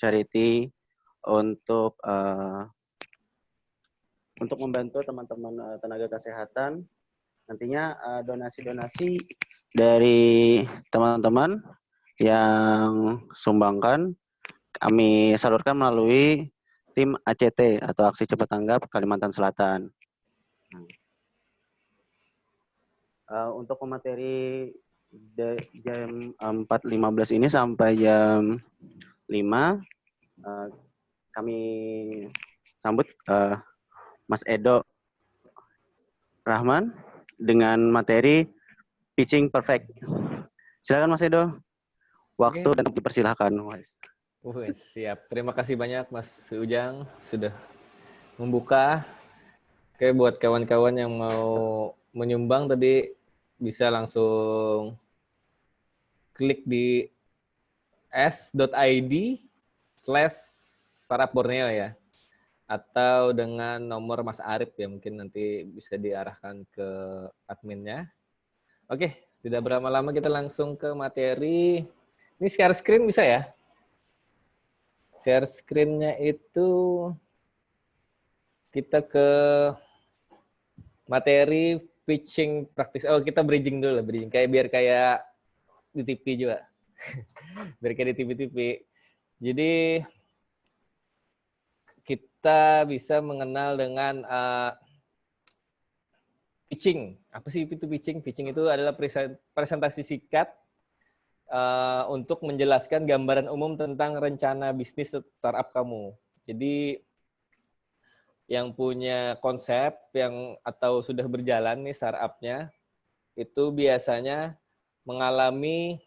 charity untuk membantu teman-teman tenaga kesehatan. Nantinya donasi-donasi dari teman-teman yang sumbangkan kami salurkan melalui tim ACT atau Aksi Cepat Tanggap Kalimantan Selatan. Untuk pemateri jam 4.15 ini sampai jam 5 kami sambut Mas Edo Rahman dengan materi pitching perfect. Silakan Mas Edo. Waktu dan dipersilahkan. Siap. Terima kasih banyak Mas Ujang sudah membuka. Oke, buat kawan-kawan yang mau menyumbang tadi bisa langsung klik di s.id/Startup Borneo ya. Atau dengan nomor Mas Arif ya, mungkin nanti bisa diarahkan ke adminnya. Oke, tidak berlama-lama kita langsung ke materi. Ini share screen bisa ya? Share screen-nya itu kita ke materi pitching praktis. Oh, kita bridging dulu, bridging kayak biar kayak di TV juga. Biar kayak di TV-TV. Jadi kita bisa mengenal dengan pitching. Apa sih itu pitching? Pitching itu adalah presentasi singkat untuk menjelaskan gambaran umum tentang rencana bisnis startup kamu. Jadi yang punya konsep atau sudah berjalan nih startupnya itu biasanya mengalami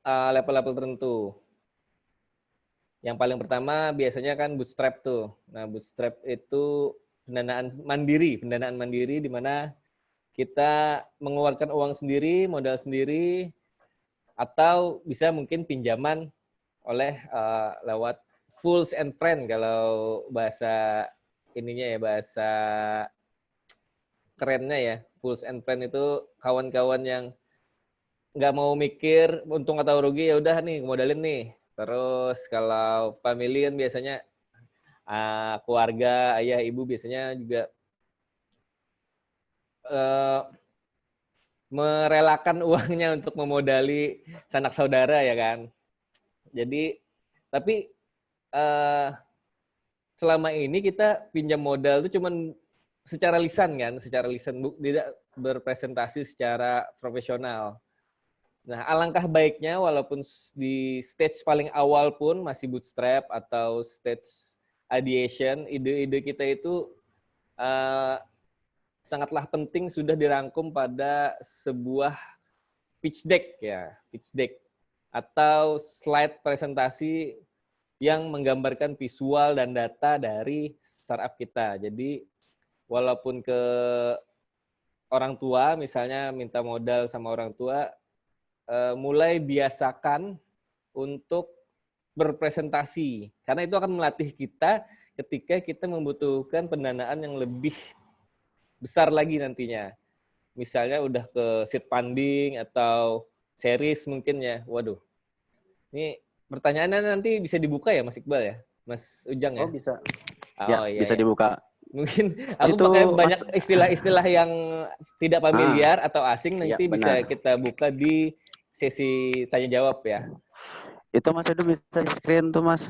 level-level tertentu. Yang paling pertama biasanya kan bootstrap tuh. Nah, bootstrap itu pendanaan mandiri di mana kita mengeluarkan uang sendiri, modal sendiri, atau bisa mungkin pinjaman oleh lewat fools and friends kalau bahasa ininya ya, bahasa kerennya ya. Fools and friends itu kawan-kawan yang nggak mau mikir untung atau rugi, ya udah nih modalin nih. Terus kalau family kan biasanya keluarga, ayah, ibu biasanya juga merelakan uangnya untuk memodali sanak saudara ya kan. Jadi tapi selama ini kita pinjam modal itu cuman secara lisan kan, tidak berpresentasi secara profesional. Nah, alangkah baiknya walaupun di stage paling awal pun masih bootstrap atau stage ideation, ide-ide kita itu sangatlah penting sudah dirangkum pada sebuah pitch deck ya, pitch deck atau slide presentasi yang menggambarkan visual dan data dari startup kita. Jadi walaupun ke orang tua misalnya minta modal sama orang tua, mulai biasakan untuk berpresentasi karena itu akan melatih kita ketika kita membutuhkan pendanaan yang lebih besar lagi nantinya. Misalnya udah ke seed funding atau series mungkin ya. Waduh. Ini pertanyaannya nanti bisa dibuka ya Mas Iqbal ya? Mas Ujang ya? Oh, bisa. Oh, Ya, bisa dibuka. Mungkin aku Itu pakai banyak istilah-istilah yang tidak familiar atau asing, nanti ya, bisa kita buka di sesi tanya jawab ya. Itu Mas Edo bisa di screen tuh Mas.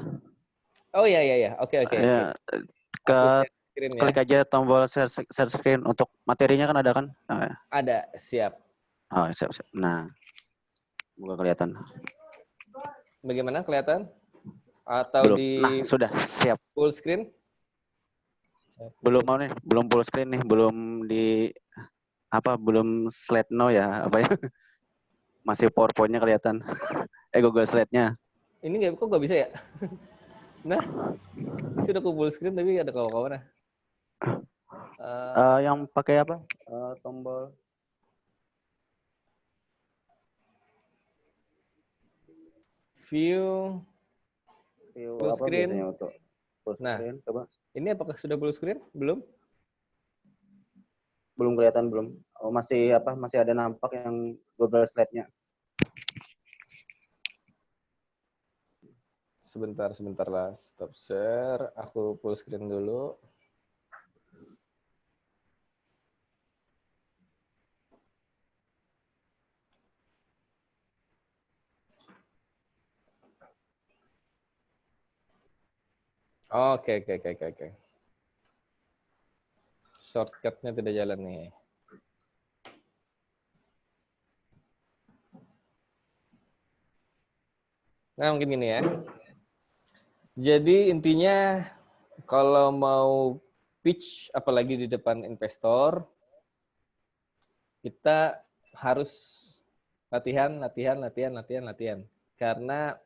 Oh iya. Oke. Ya, Aku share screen ya. klik aja tombol share screen untuk materinya kan ada kan? Ada, siap. Oh, siap. Nah, semoga kelihatan. Bagaimana kelihatan? Atau Belum. di Nah, sudah siap. Full screen? Belum mau nih, belum full screen nih, belum belum slide no ya, apa ya? Masih PowerPoint-nya kelihatan. Google Slide-nya. Ini kok nggak bisa ya? Nah, ini sudah ke full screen tapi ada kawan-kawan. Yang pakai apa? Tombol view full apa screen. biasanya untuk full screen? Coba. Ini apakah sudah full screen? Belum? Belum kelihatan belum. Oh, masih ada nampak yang Google Slide-nya. Sebentar lah. Stop share. Aku full screen dulu. Oke. Shortcut-nya tidak jalan nih. Nah, mungkin gini ya. Jadi intinya kalau mau pitch apalagi di depan investor, kita harus latihan. Karena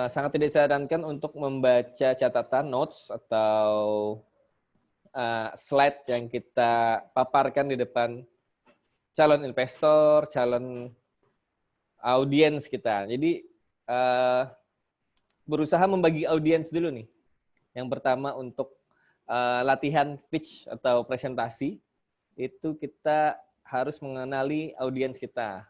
sangat tidak disarankan untuk membaca catatan notes atau slide yang kita paparkan di depan calon investor, calon audiens kita. Jadi berusaha membagi audiens dulu nih. Yang pertama untuk latihan pitch atau presentasi, itu kita harus mengenali audiens kita.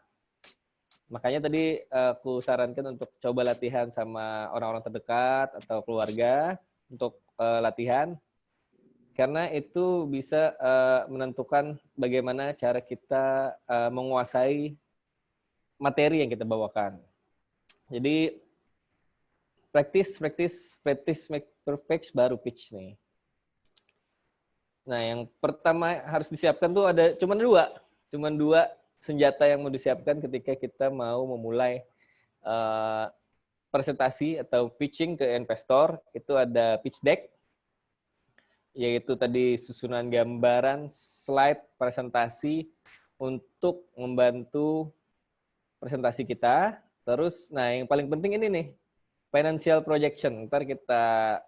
Makanya tadi aku sarankan untuk coba latihan sama orang-orang terdekat atau keluarga untuk latihan. Karena itu bisa menentukan bagaimana cara kita menguasai materi yang kita bawakan. Jadi practice make perfect baru pitch nih. Nah, yang pertama harus disiapkan tuh ada cuma dua senjata yang mau disiapkan ketika kita mau memulai presentasi atau pitching ke investor. Itu ada pitch deck, yaitu tadi susunan gambaran, slide presentasi untuk membantu presentasi kita. Terus, nah yang paling penting ini nih, financial projection. Ntar kita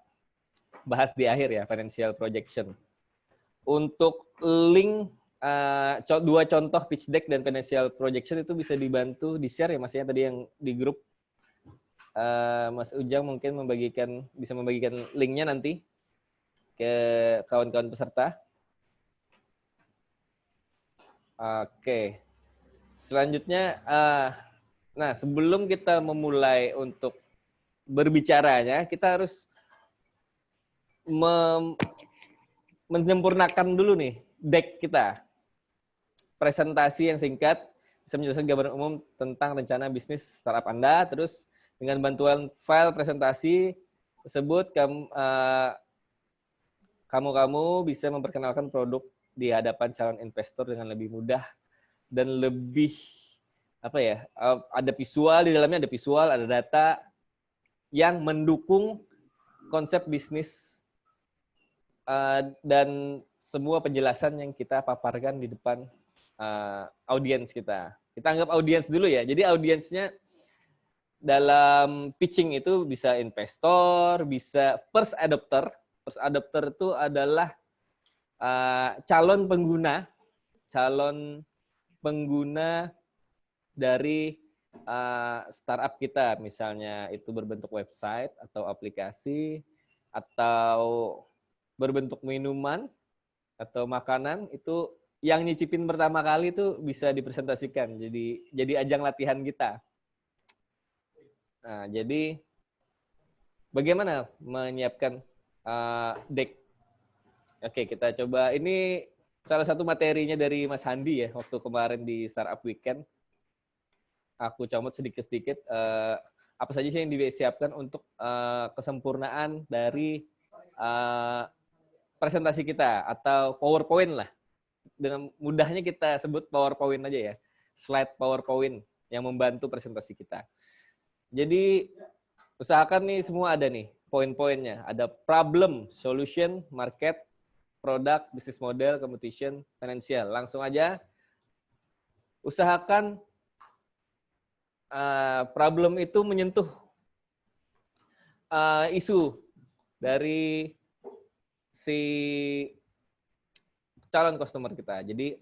bahas di akhir ya, financial projection. Untuk link dua contoh pitch deck dan financial projection itu bisa dibantu di-share ya Mas ya, tadi yang di grup. Mas Ujang mungkin bisa membagikan linknya nanti ke kawan-kawan peserta. Oke. Selanjutnya, nah sebelum kita memulai untuk berbicaranya, kita harus menyempurnakan dulu nih deck kita. Presentasi yang singkat, bisa menjelaskan gambaran umum tentang rencana bisnis startup Anda. Terus dengan bantuan file presentasi tersebut, kamu bisa memperkenalkan produk di hadapan calon investor dengan lebih mudah dan lebih ada visual di dalamnya, ada data yang mendukung konsep bisnis dan semua penjelasan yang kita paparkan di depan audiens kita. Kita anggap audiens dulu ya. Jadi audiensnya dalam pitching itu bisa investor, bisa first adopter. First adopter itu adalah calon pengguna dari startup kita. Misalnya itu berbentuk website atau aplikasi atau berbentuk minuman atau makanan, itu yang nyicipin pertama kali itu bisa dipresentasikan. Jadi ajang latihan kita. Nah, jadi bagaimana menyiapkan deck? Oke, kita coba. Ini salah satu materinya dari Mas Handi ya, waktu kemarin di Startup Weekend. Aku comot sedikit-sedikit apa saja sih yang disiapkan untuk kesempurnaan dari presentasi kita atau PowerPoint lah. Dengan mudahnya kita sebut PowerPoint aja ya. Slide PowerPoint yang membantu presentasi kita. Jadi usahakan nih semua ada nih poin-poinnya. Ada problem, solution, market, product, business model, competition, financial. Langsung aja usahakan problem itu menyentuh isu dari si calon customer kita. Jadi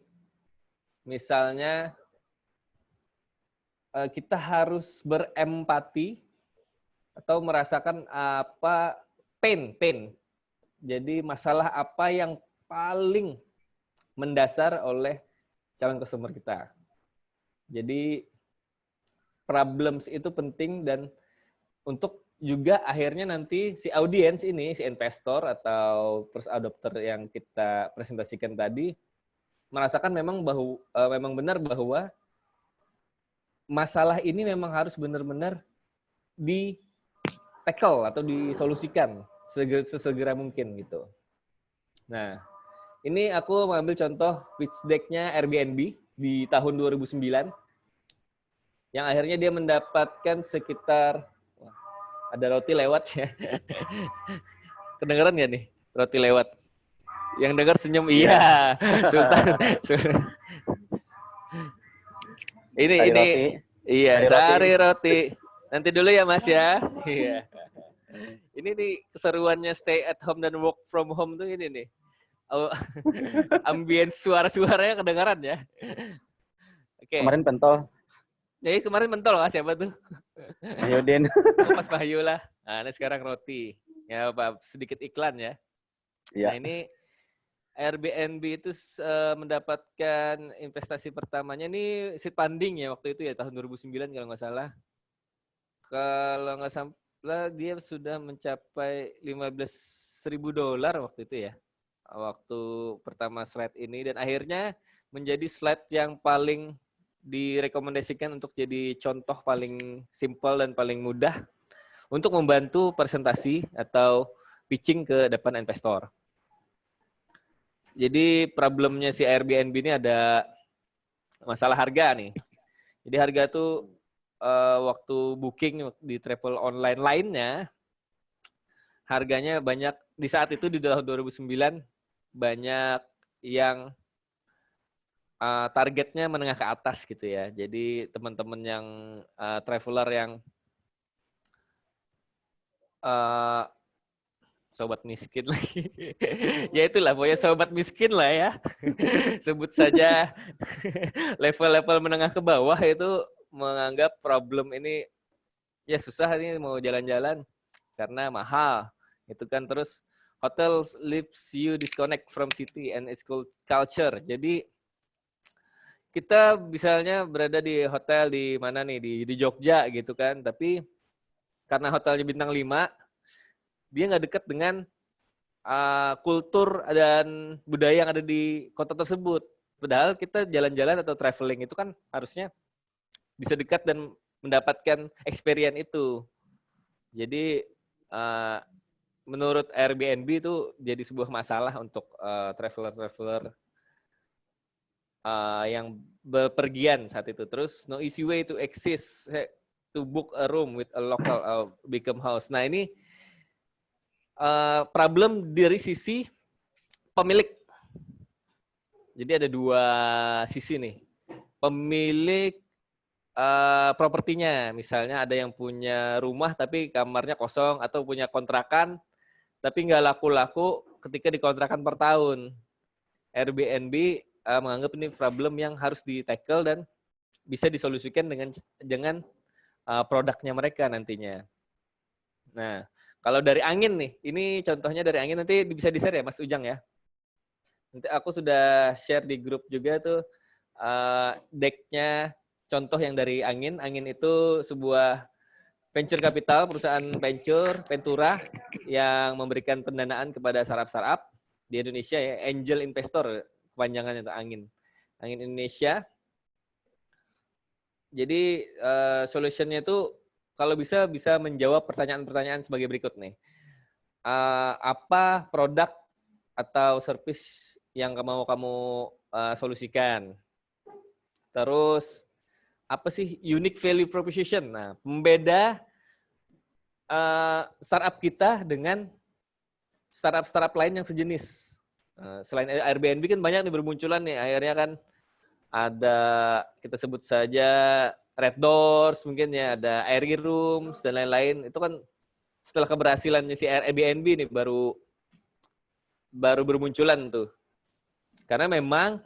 misalnya kita harus berempati atau merasakan apa pain. Jadi masalah apa yang paling mendasar oleh calon customer kita. Jadi problems itu penting dan untuk juga akhirnya nanti si audiens ini, si investor atau first adopter yang kita presentasikan tadi merasakan memang memang benar bahwa masalah ini memang harus benar-benar di tackle atau disolusikan sesegera mungkin gitu. Nah, ini aku mengambil contoh pitch deck-nya Airbnb di tahun 2009 yang akhirnya dia mendapatkan sekitar ada roti lewat ya. Kedengeran nggak nih roti lewat? Yang dengar senyum iya. Sultan. ini roti. iya, sehari roti. Nanti dulu ya Mas ya. Iya. Ini nih keseruannya stay at home dan work from home tuh ini nih. Ambience suara-suaranya kedengaran ya. Oke. Kemarin pentol. Jadi kemarin mentol lah siapa tuh? Mahyudin. Oh, Mas Bayu lah. Nah, ini sekarang roti. Ya, Pak, sedikit iklan ya. Iya. Nah, ini Airbnb itu mendapatkan investasi pertamanya ini seed funding ya waktu itu ya tahun 2009 kalau nggak salah. Kalau nggak salah dia sudah mencapai $15,000 waktu itu ya. Waktu pertama slide ini dan akhirnya menjadi slide yang paling direkomendasikan untuk jadi contoh paling simpel dan paling mudah untuk membantu presentasi atau pitching ke depan investor. Jadi problemnya si Airbnb ini ada masalah harga nih. Jadi harga tuh waktu booking di travel online lainnya harganya banyak di saat itu di tahun 2009 banyak yang targetnya menengah ke atas gitu ya. Jadi teman-teman yang traveler yang sobat miskin lagi. Ya itulah, pokoknya sobat miskin lah ya. Sebut saja level-level menengah ke bawah itu menganggap problem ini ya susah ini mau jalan-jalan karena mahal. Itu kan terus hotel leaves you disconnect from city and its culture. Jadi kita misalnya berada di hotel di mana nih di Jogja gitu kan, tapi karena hotelnya bintang 5 dia nggak dekat dengan kultur dan budaya yang ada di kota tersebut. Padahal kita jalan-jalan atau traveling itu kan harusnya bisa dekat dan mendapatkan experience itu. Jadi menurut Airbnb itu jadi sebuah masalah untuk traveler-traveler yang bepergian saat itu. Terus no easy way to access to book a room with a local become house. Nah ini problem dari sisi pemilik. Jadi ada dua sisi nih. Pemilik propertinya, misalnya ada yang punya rumah tapi kamarnya kosong atau punya kontrakan tapi nggak laku-laku ketika dikontrakan per tahun. Airbnb menganggap ini problem yang harus di-tackle dan bisa disolusikan dengan produknya mereka nantinya. Nah, kalau dari angin nih, ini contohnya dari angin, nanti bisa di-share ya Mas Ujang ya. Nanti aku sudah share di grup juga tuh deck-nya contoh yang dari angin. Angin itu sebuah venture capital, perusahaan Ventura yang memberikan pendanaan kepada startup-startup di Indonesia ya, angel investor kepanjangannya itu angin. Angin Indonesia. Jadi solutionnya itu kalau bisa menjawab pertanyaan-pertanyaan sebagai berikut nih. Apa produk atau service yang mau kamu solusikan? Terus apa sih unique value proposition? Nah, pembeda startup kita dengan startup lain yang sejenis. Selain Airbnb kan banyak nih bermunculan nih. Akhirnya kan ada kita sebut saja Red Doors mungkin ya, ada Airy Rooms dan lain-lain. Itu kan setelah keberhasilannya si Airbnb nih baru bermunculan tuh. Karena memang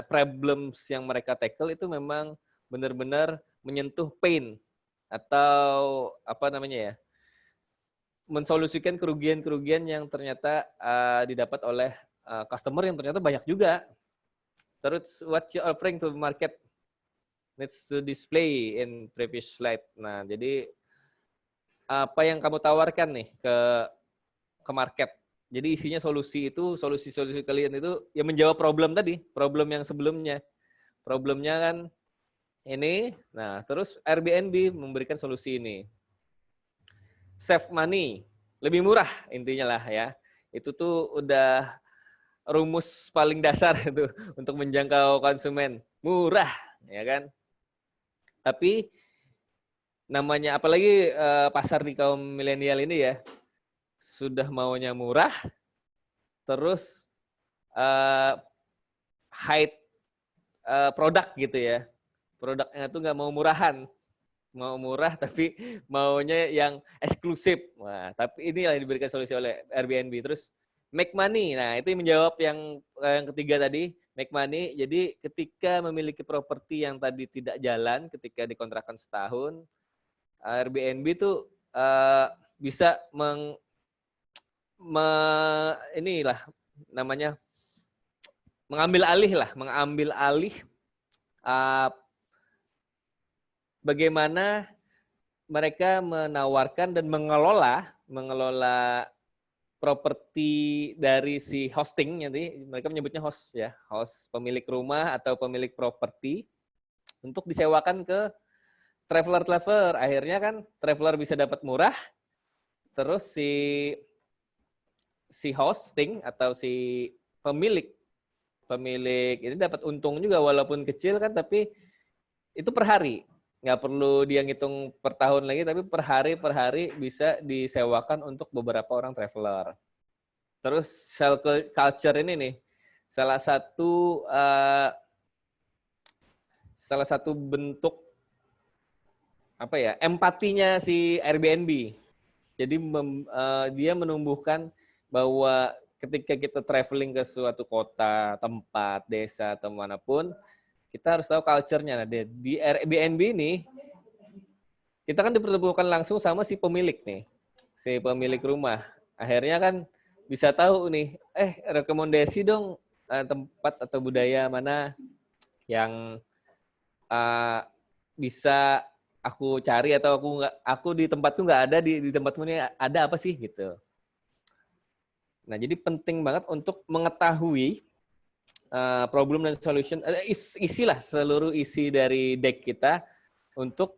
problems yang mereka tackle itu memang benar-benar menyentuh pain atau apa namanya ya, mensolusikan kerugian-kerugian yang ternyata didapat oleh customer yang ternyata banyak juga. Terus what you offering to market needs to display in previous slide. Nah, jadi apa yang kamu tawarkan nih ke market. Jadi isinya solusi kalian itu yang menjawab problem tadi, problem yang sebelumnya. Problemnya kan ini, nah terus Airbnb memberikan solusi ini. Save money, lebih murah intinya lah ya. Itu tuh udah rumus paling dasar itu untuk menjangkau konsumen. Murah, ya kan? Tapi namanya apalagi pasar di kaum milenial ini ya, sudah maunya murah, terus high produk gitu ya. Produknya tuh nggak mau murahan, mau murah tapi maunya yang eksklusif. Wah, tapi ini yang diberikan solusi oleh Airbnb. Terus make money. Nah, itu yang menjawab yang ketiga tadi, make money. Jadi ketika memiliki properti yang tadi tidak jalan, ketika dikontrakkan setahun, Airbnb tuh bisa inilah namanya mengambil alih bagaimana mereka menawarkan dan mengelola properti dari si hosting, nanti mereka menyebutnya host ya, host pemilik rumah atau pemilik properti untuk disewakan ke traveler. Akhirnya kan traveler bisa dapat murah, terus si hosting atau si pemilik ini dapat untung juga walaupun kecil kan, tapi itu per hari. Nggak perlu dia ngitung per tahun lagi, tapi per hari bisa disewakan untuk beberapa orang traveler. Terus cell culture ini nih, salah satu bentuk apa ya, empatinya si Airbnb. Jadi dia menumbuhkan bahwa ketika kita traveling ke suatu kota, tempat, desa, atau manapun, kita harus tahu culture-nya. Nah, di Airbnb ini, kita kan dipertemukan langsung sama si pemilik nih, si pemilik rumah. Akhirnya kan bisa tahu nih, rekomendasi dong tempat atau budaya mana yang bisa aku cari, atau aku di tempatku nggak ada, di tempatmu ini ada apa sih gitu. Nah, jadi penting banget untuk mengetahui problem dan solution, isilah seluruh isi dari deck kita untuk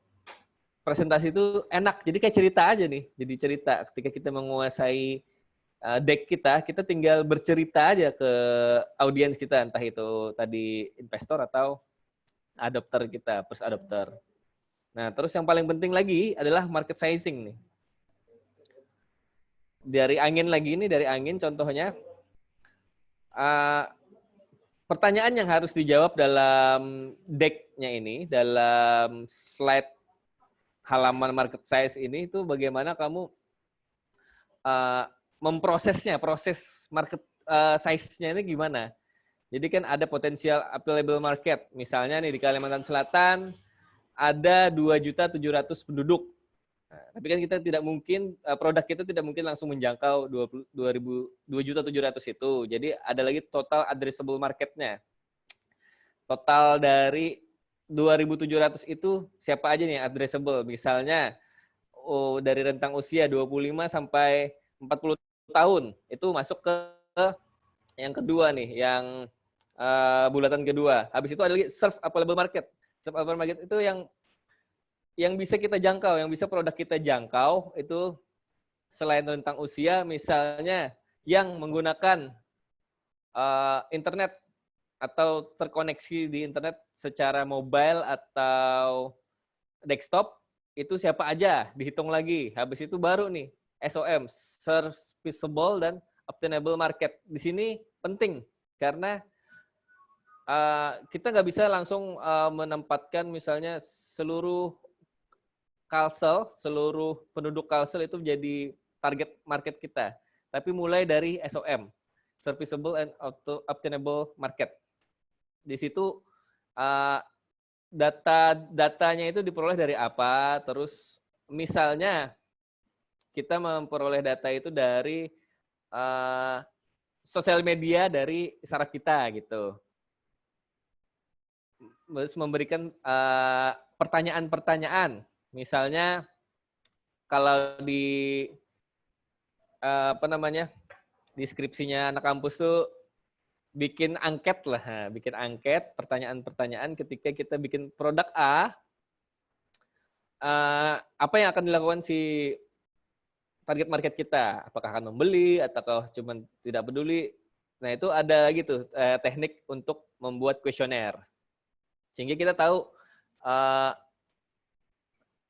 presentasi itu enak. Jadi kayak cerita aja nih. Jadi cerita ketika kita menguasai deck kita tinggal bercerita aja ke audiens kita, entah itu tadi investor atau adopter kita, first adopter. Nah, terus yang paling penting lagi adalah market sizing nih. Dari angin contohnya, pertanyaan yang harus dijawab dalam deck-nya ini, dalam slide halaman market size ini, itu bagaimana kamu memprosesnya, proses market size-nya ini gimana. Jadi kan ada potensial available market. Misalnya nih di Kalimantan Selatan ada 2.700.000 penduduk. Nah, tapi kan kita tidak mungkin, produk kita tidak mungkin langsung menjangkau 2.700.000 itu. Jadi ada lagi total addressable market-nya. Total dari 2.700 itu siapa aja nih addressable? Misalnya dari rentang usia 25 sampai 40 tahun. Itu masuk ke yang kedua nih, yang bulatan kedua. Habis itu ada lagi serve available market. Serve available market itu yang bisa kita jangkau, yang bisa produk kita jangkau itu selain rentang usia, misalnya yang menggunakan internet atau terkoneksi di internet secara mobile atau desktop, itu siapa aja, dihitung lagi. Habis itu baru nih, SOM, serviceable dan obtainable market. Di sini penting, karena kita nggak bisa langsung menempatkan misalnya seluruh Kalsel, seluruh penduduk Kalsel itu jadi target market kita. Tapi mulai dari SOM, Serviceable and Obtainable Market. Di situ datanya itu diperoleh dari apa, terus misalnya kita memperoleh data itu dari sosial media dari saraf kita gitu. Terus memberikan pertanyaan-pertanyaan. Misalnya kalau di apa namanya, deskripsinya anak kampus tuh bikin angket lah, bikin angket, pertanyaan-pertanyaan ketika kita bikin produk A, apa yang akan dilakukan si target market kita? Apakah akan membeli atau cuma tidak peduli? Nah, itu ada gitu teknik untuk membuat kuesioner. Sehingga kita tahu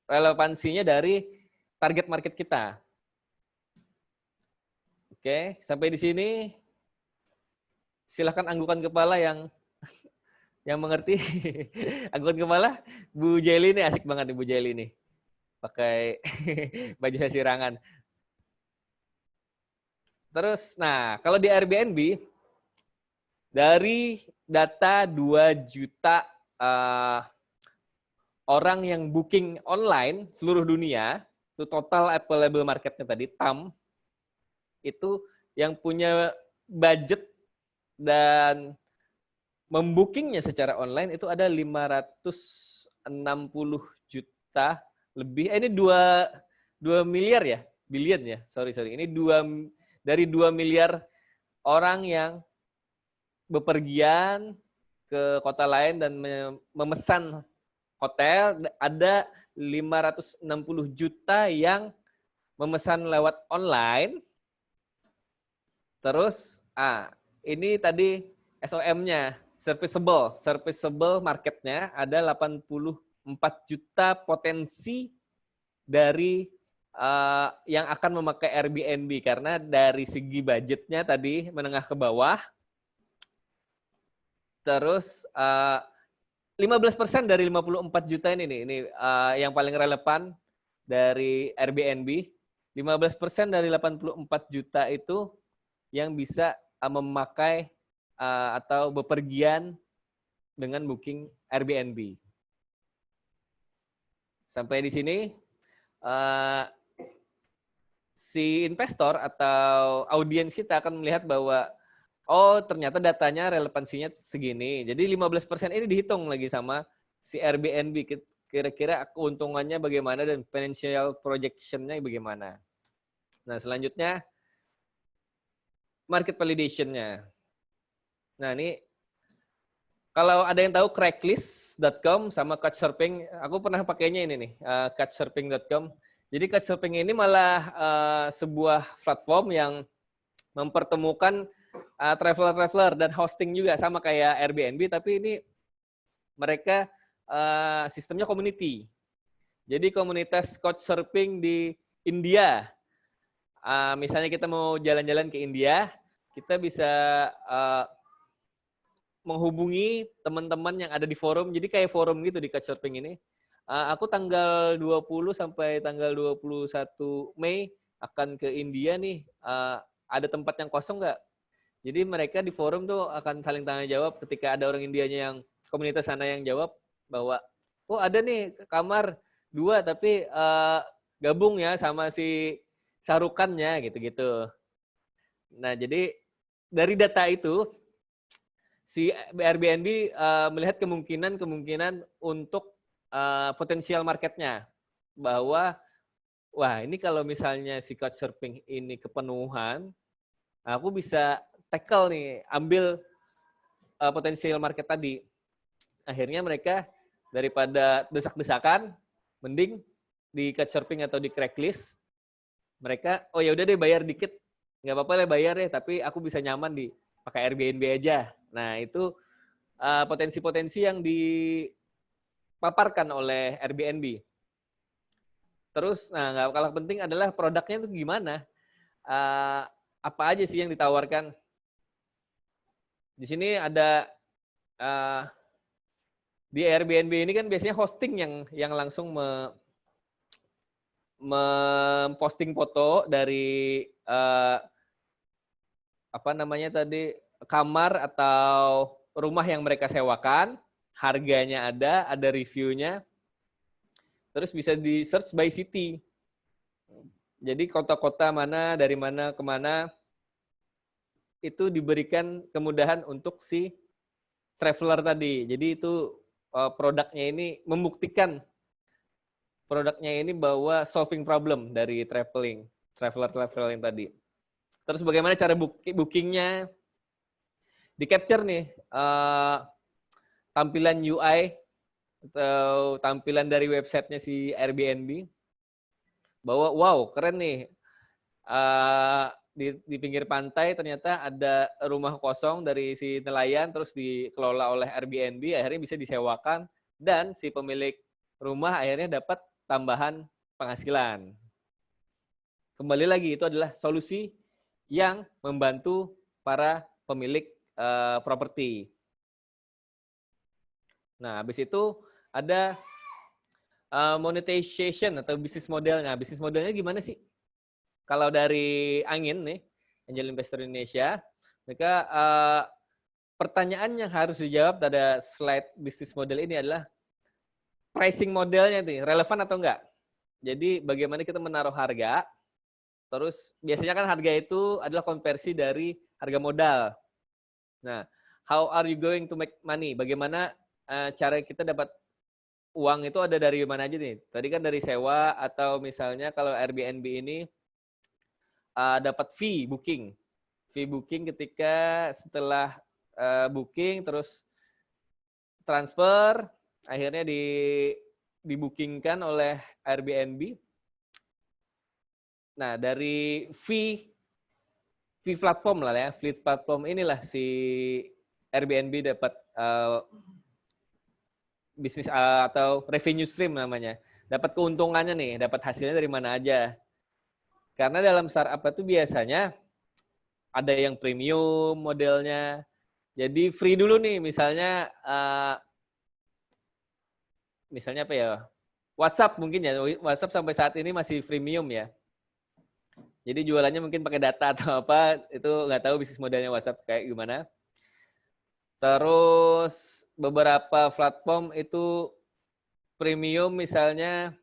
relevansinya dari target market kita. Oke, sampai di sini silahkan anggukan kepala yang mengerti. Anggukan kepala, Bu Jelly ini asik banget nih Bu Jelly nih. Pakai baju sasirangan. Terus, nah kalau di Airbnb, dari data 2 juta orang yang booking online seluruh dunia, itu total available marketnya tadi, TAM, itu yang punya budget dan membookingnya secara online itu ada 560 juta lebih. Ini 2 miliar ya, billion ya, sorry. Ini dari 2 miliar orang yang bepergian ke kota lain dan memesan hotel, ada 560 juta yang memesan lewat online. Terus, ini tadi SOM-nya, serviceable marketnya ada 84 juta potensi dari yang akan memakai Airbnb, karena dari segi budgetnya tadi menengah ke bawah. Terus 15% dari 54 juta ini yang paling relevan dari Airbnb. 15% dari 84 juta itu yang bisa memakai atau bepergian dengan booking Airbnb. Sampai di sini si investor atau audiens kita akan melihat bahwa oh ternyata datanya relevansinya segini. Jadi 15% ini dihitung lagi sama si Airbnb. Kira-kira keuntungannya bagaimana dan financial projection-nya bagaimana. Nah selanjutnya market validation-nya. Nah ini kalau ada yang tahu Craigslist.com sama Couchsurfing, aku pernah pakainya ini nih, Couchsurfing.com. Jadi Couchsurfing ini malah sebuah platform yang mempertemukan traveler-traveler dan hosting juga sama kayak Airbnb, tapi ini mereka sistemnya community. Jadi komunitas Couchsurfing di India. Misalnya kita mau jalan-jalan ke India, kita bisa menghubungi teman-teman yang ada di forum. Jadi kayak forum gitu di Couchsurfing ini. Aku tanggal 20 sampai tanggal 21 Mei akan ke India nih. Ada tempat yang kosong nggak? Jadi mereka di forum tuh akan saling tanya jawab ketika ada orang Indianya yang komunitas sana yang jawab bahwa oh ada nih kamar 2 tapi gabung ya sama si sarukannya gitu-gitu. Nah, jadi dari data itu si Airbnb melihat kemungkinan untuk potensial marketnya, bahwa wah ini kalau misalnya si Couchsurfing ini kepenuhan, aku bisa tackle nih, ambil potensial market tadi. Akhirnya mereka daripada desak-desakan, mending di Couchsurfing atau di Craigslist, mereka oh ya udah deh bayar dikit, nggak apa-apa lah bayar deh, tapi aku bisa nyaman di pakai Airbnb aja. Nah itu potensi-potensi yang dipaparkan oleh Airbnb. Terus, nah nggak kalah penting adalah produknya itu gimana, apa aja sih yang ditawarkan. Di sini ada di Airbnb ini kan biasanya hosting yang langsung memposting foto dari apa namanya tadi, kamar atau rumah yang mereka sewakan, harganya ada reviewnya, terus bisa di search by city. Jadi kota-kota mana, dari mana ke mana, itu diberikan kemudahan untuk si traveler tadi. Jadi itu produknya ini membuktikan produknya ini bawa solving problem dari traveler yang tadi. Terus bagaimana cara bookingnya? Di capture nih tampilan UI atau tampilan dari websitenya si Airbnb, bahwa wow keren nih, di pinggir pantai ternyata ada rumah kosong dari si nelayan, terus dikelola oleh Airbnb, akhirnya bisa disewakan, dan si pemilik rumah akhirnya dapat tambahan penghasilan. Kembali lagi, itu adalah solusi yang membantu para pemilik properti. Nah, habis itu ada monetization atau bisnis model. Nah, bisnis modelnya gimana sih? Kalau dari Angin nih, Angel Investor Indonesia, mereka pertanyaan yang harus dijawab pada slide bisnis model ini adalah pricing modelnya nih, relevan atau enggak? Jadi bagaimana kita menaruh harga, terus biasanya kan harga itu adalah konversi dari harga modal. Nah, how are you going to make money? Bagaimana cara kita dapat uang itu ada dari mana aja nih? Tadi kan dari sewa, atau misalnya kalau Airbnb ini dapat fee booking. Fee booking ketika setelah booking terus transfer, akhirnya dibookingkan oleh Airbnb. Nah, dari fee platform lah ya, fee platform inilah si Airbnb dapat bisnis atau revenue stream namanya. Dapat keuntungannya nih, dapat hasilnya dari mana aja. Karena dalam startup itu biasanya ada yang premium modelnya. Jadi free dulu nih, misalnya apa ya? WhatsApp mungkin ya. WhatsApp sampai saat ini masih freemium ya. Jadi jualannya mungkin pakai data atau apa, itu nggak tahu bisnis modelnya WhatsApp kayak gimana. Terus beberapa platform itu premium, misalnya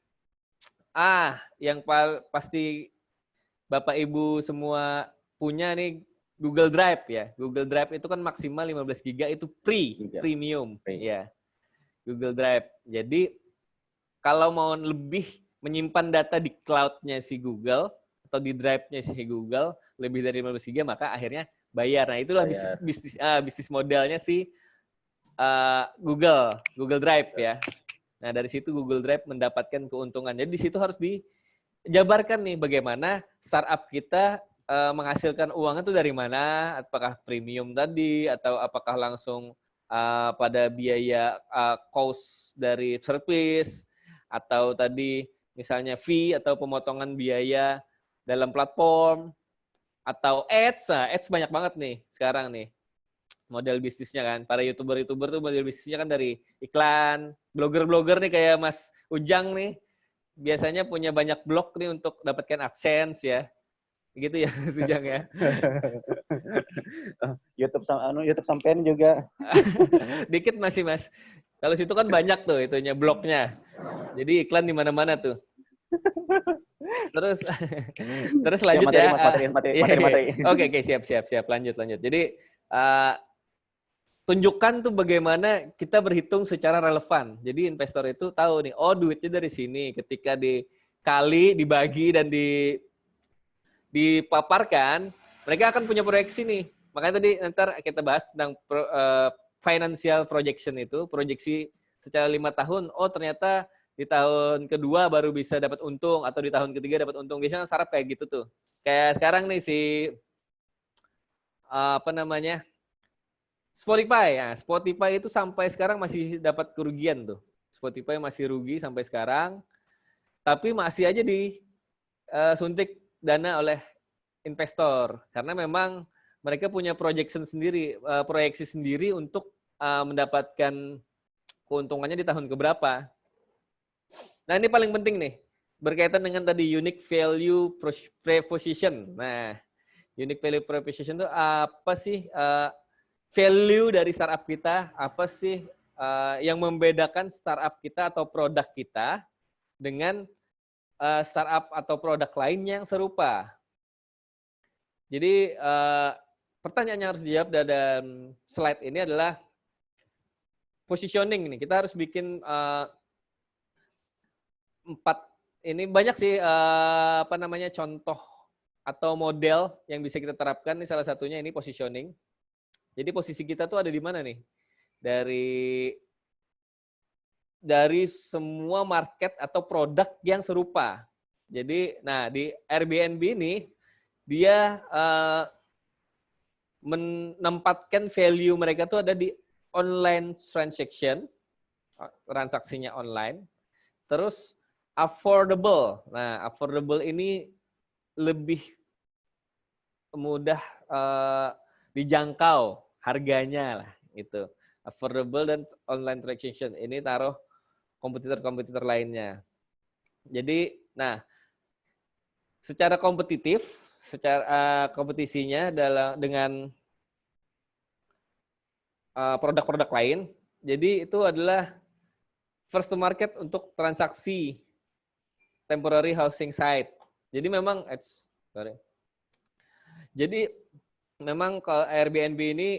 yang pasti Bapak Ibu semua punya nih, Google Drive ya. Google Drive itu kan maksimal 15 GB itu premium ya. Google Drive. Jadi kalau mau lebih menyimpan data di cloud-nya si Google atau di drive-nya si Google lebih dari 15 GB, maka akhirnya bayar. Nah, itulah bisnis modelnya si Google Drive ya. Nah, dari situ Google Drive mendapatkan keuntungan. Jadi di situ harus dijabarkan nih bagaimana startup kita menghasilkan uangnya itu dari mana, apakah premium tadi atau apakah langsung pada biaya cost dari service, atau tadi misalnya fee atau pemotongan biaya dalam platform, atau ads. Nah, ads banyak banget nih sekarang nih model bisnisnya kan. Para YouTuber tuh model bisnisnya kan dari iklan. Blogger nih kayak Mas Ujang nih biasanya punya banyak blog nih untuk dapatkan AdSense ya. Gitu ya Mas Ujang ya. YouTube sampean juga. Dikit masih Mas. Kalau situ kan banyak tuh itunya blognya. Jadi iklan di mana-mana tuh. Terus lanjut ya. Materi. Oke, siap. Lanjut. Jadi tunjukkan tuh bagaimana kita berhitung secara relevan. Jadi investor itu tahu nih, oh duitnya dari sini. Ketika dikali, dibagi, dan dipaparkan, mereka akan punya proyeksi nih. Makanya tadi ntar kita bahas tentang financial projection itu, proyeksi secara 5 tahun. Oh ternyata di tahun kedua baru bisa dapat untung, atau di tahun ketiga dapat untung. Biasanya startup kayak gitu tuh. Kayak sekarang nih Spotify. Ya, Spotify itu sampai sekarang masih dapat kerugian tuh. Spotify masih rugi sampai sekarang, tapi masih aja disuntik dana oleh investor karena memang mereka punya proyeksi sendiri untuk mendapatkan keuntungannya di tahun keberapa. Nah, ini paling penting nih, berkaitan dengan tadi unique value proposition. Nah, unique value proposition itu apa sih? Value dari startup kita, apa sih yang membedakan startup kita atau produk kita dengan startup atau produk lain yang serupa. Jadi pertanyaan yang harus dijawab dalam slide ini adalah positioning nih. Kita harus bikin 4 ini banyak sih apa namanya contoh atau model yang bisa kita terapkan. Ini salah satunya ini positioning. Jadi posisi kita tuh ada di mana nih? Dari semua market atau produk yang serupa. Jadi, nah di Airbnb ini dia menempatkan value mereka tuh ada di online transaction, transaksinya online. Terus affordable. Nah, affordable ini lebih mudah dijangkau harganya lah gitu. Affordable dan online transaction ini taruh kompetitor-kompetitor lainnya. Jadi, nah, secara kompetitif, secara kompetisinya dengan produk-produk lain, jadi itu adalah first to market untuk transaksi temporary housing site. Jadi memang, jadi memang kalau Airbnb ini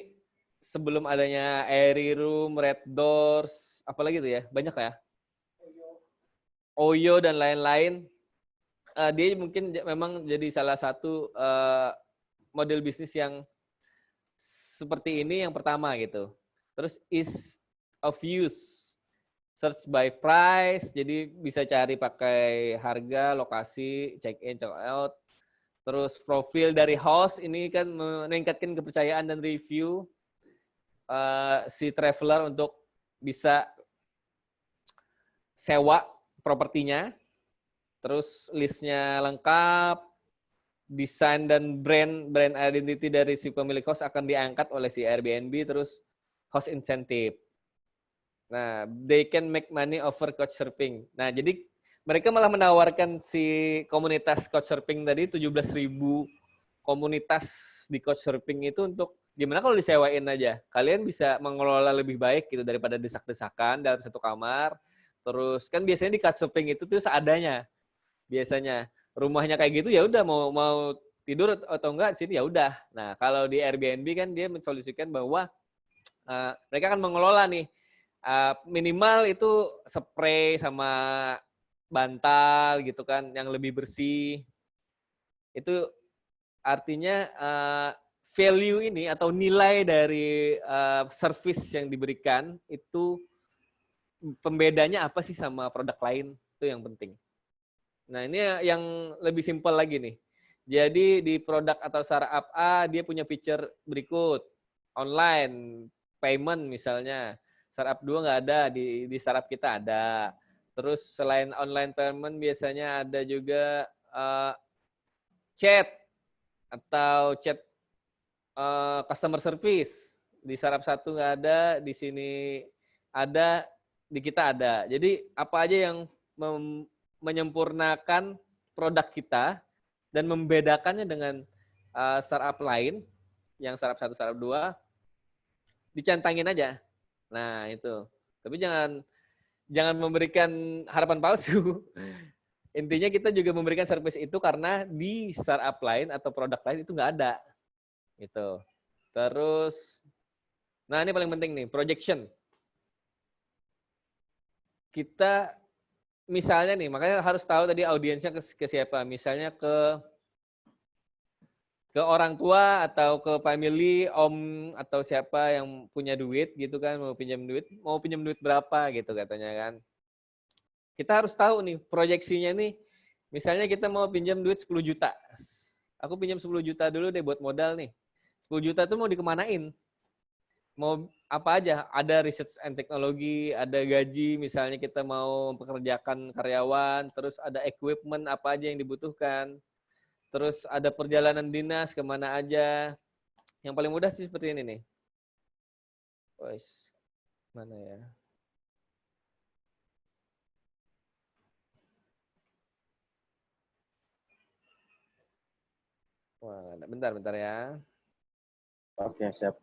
sebelum adanya Airy Room, Red Doors, apalagi itu ya, banyak ya, Oyo dan lain-lain, dia mungkin memang jadi salah satu model bisnis yang seperti ini yang pertama gitu. Terus ease of use, search by price, jadi bisa cari pakai harga, lokasi, check in, check out. Terus profil dari host ini kan meningkatkan kepercayaan dan review si traveler untuk bisa sewa propertinya. Terus listnya lengkap, desain dan brand identity dari si pemilik host akan diangkat oleh si Airbnb, terus host incentive. Nah, they can make money over couchsurfing. Nah, jadi mereka malah menawarkan si komunitas couchsurfing tadi 17.000 komunitas di couchsurfing itu untuk gimana kalau disewain aja. Kalian bisa mengelola lebih baik gitu daripada desak-desakan dalam satu kamar. Terus kan biasanya di couchsurfing itu tuh seadanya. Biasanya rumahnya kayak gitu ya udah mau tidur atau enggak di sini ya udah. Nah, kalau di Airbnb kan dia mensolusikan bahwa mereka akan mengelola nih minimal itu spray sama bantal gitu kan yang lebih bersih. Itu artinya value ini atau nilai dari service yang diberikan itu pembedanya apa sih sama produk lain, itu yang penting. Nah, ini yang lebih simpel lagi nih. Jadi di produk atau startup A dia punya feature berikut. Online payment misalnya. Startup 2 nggak ada, di startup kita ada. Terus selain online payment biasanya ada juga chat atau chat customer service. Di startup 1 nggak ada, di sini ada, di kita ada. Jadi apa aja yang menyempurnakan produk kita dan membedakannya dengan startup lain, yang startup 1, startup 2, dicantangin aja. Nah, itu. Tapi jangan memberikan harapan palsu. Intinya kita juga memberikan service itu karena di startup lain atau produk lain itu nggak ada. Gitu. Terus, nah ini paling penting nih, projection. Kita misalnya nih, makanya harus tahu tadi audiensnya ke siapa. Misalnya ke orang tua atau ke family, om atau siapa yang punya duit gitu kan, mau pinjam duit berapa gitu katanya kan. Kita harus tahu nih proyeksinya nih. Misalnya kita mau pinjam duit 10 juta. Aku pinjam 10 juta dulu deh buat modal nih. 10 juta tuh mau dikemanain? Mau apa aja? Ada research and teknologi, ada gaji, misalnya kita mau mempekerjakan karyawan, terus ada equipment apa aja yang dibutuhkan. Terus ada perjalanan dinas kemana aja. Yang paling mudah sih seperti ini nih. Mana ya? Wah, bentar ya. Oke, siap.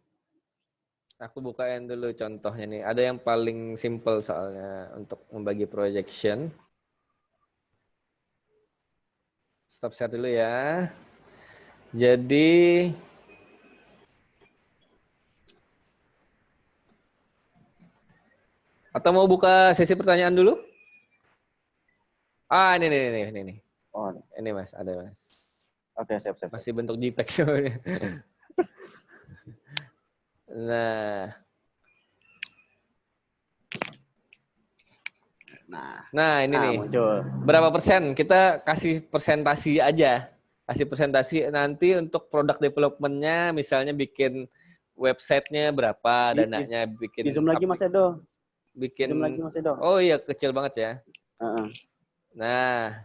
Aku bukain dulu contohnya nih. Ada yang paling simple soalnya untuk membagi projection. Stop share dulu ya. Jadi atau mau buka sesi pertanyaan dulu? Ini. Oh, Ini Mas, ada Mas. oke, siap. Masih bentuk JPEG sebenarnya. Nah, ini nih. Muncul. Berapa persen? Kita kasih persentasi aja. Kasih persentasi nanti untuk produk development-nya, misalnya bikin website-nya berapa, dananya bikin... Di zoom lagi Mas Edo. Bikin... Zoom lagi Mas Edo. Oh iya, kecil banget ya. Nah,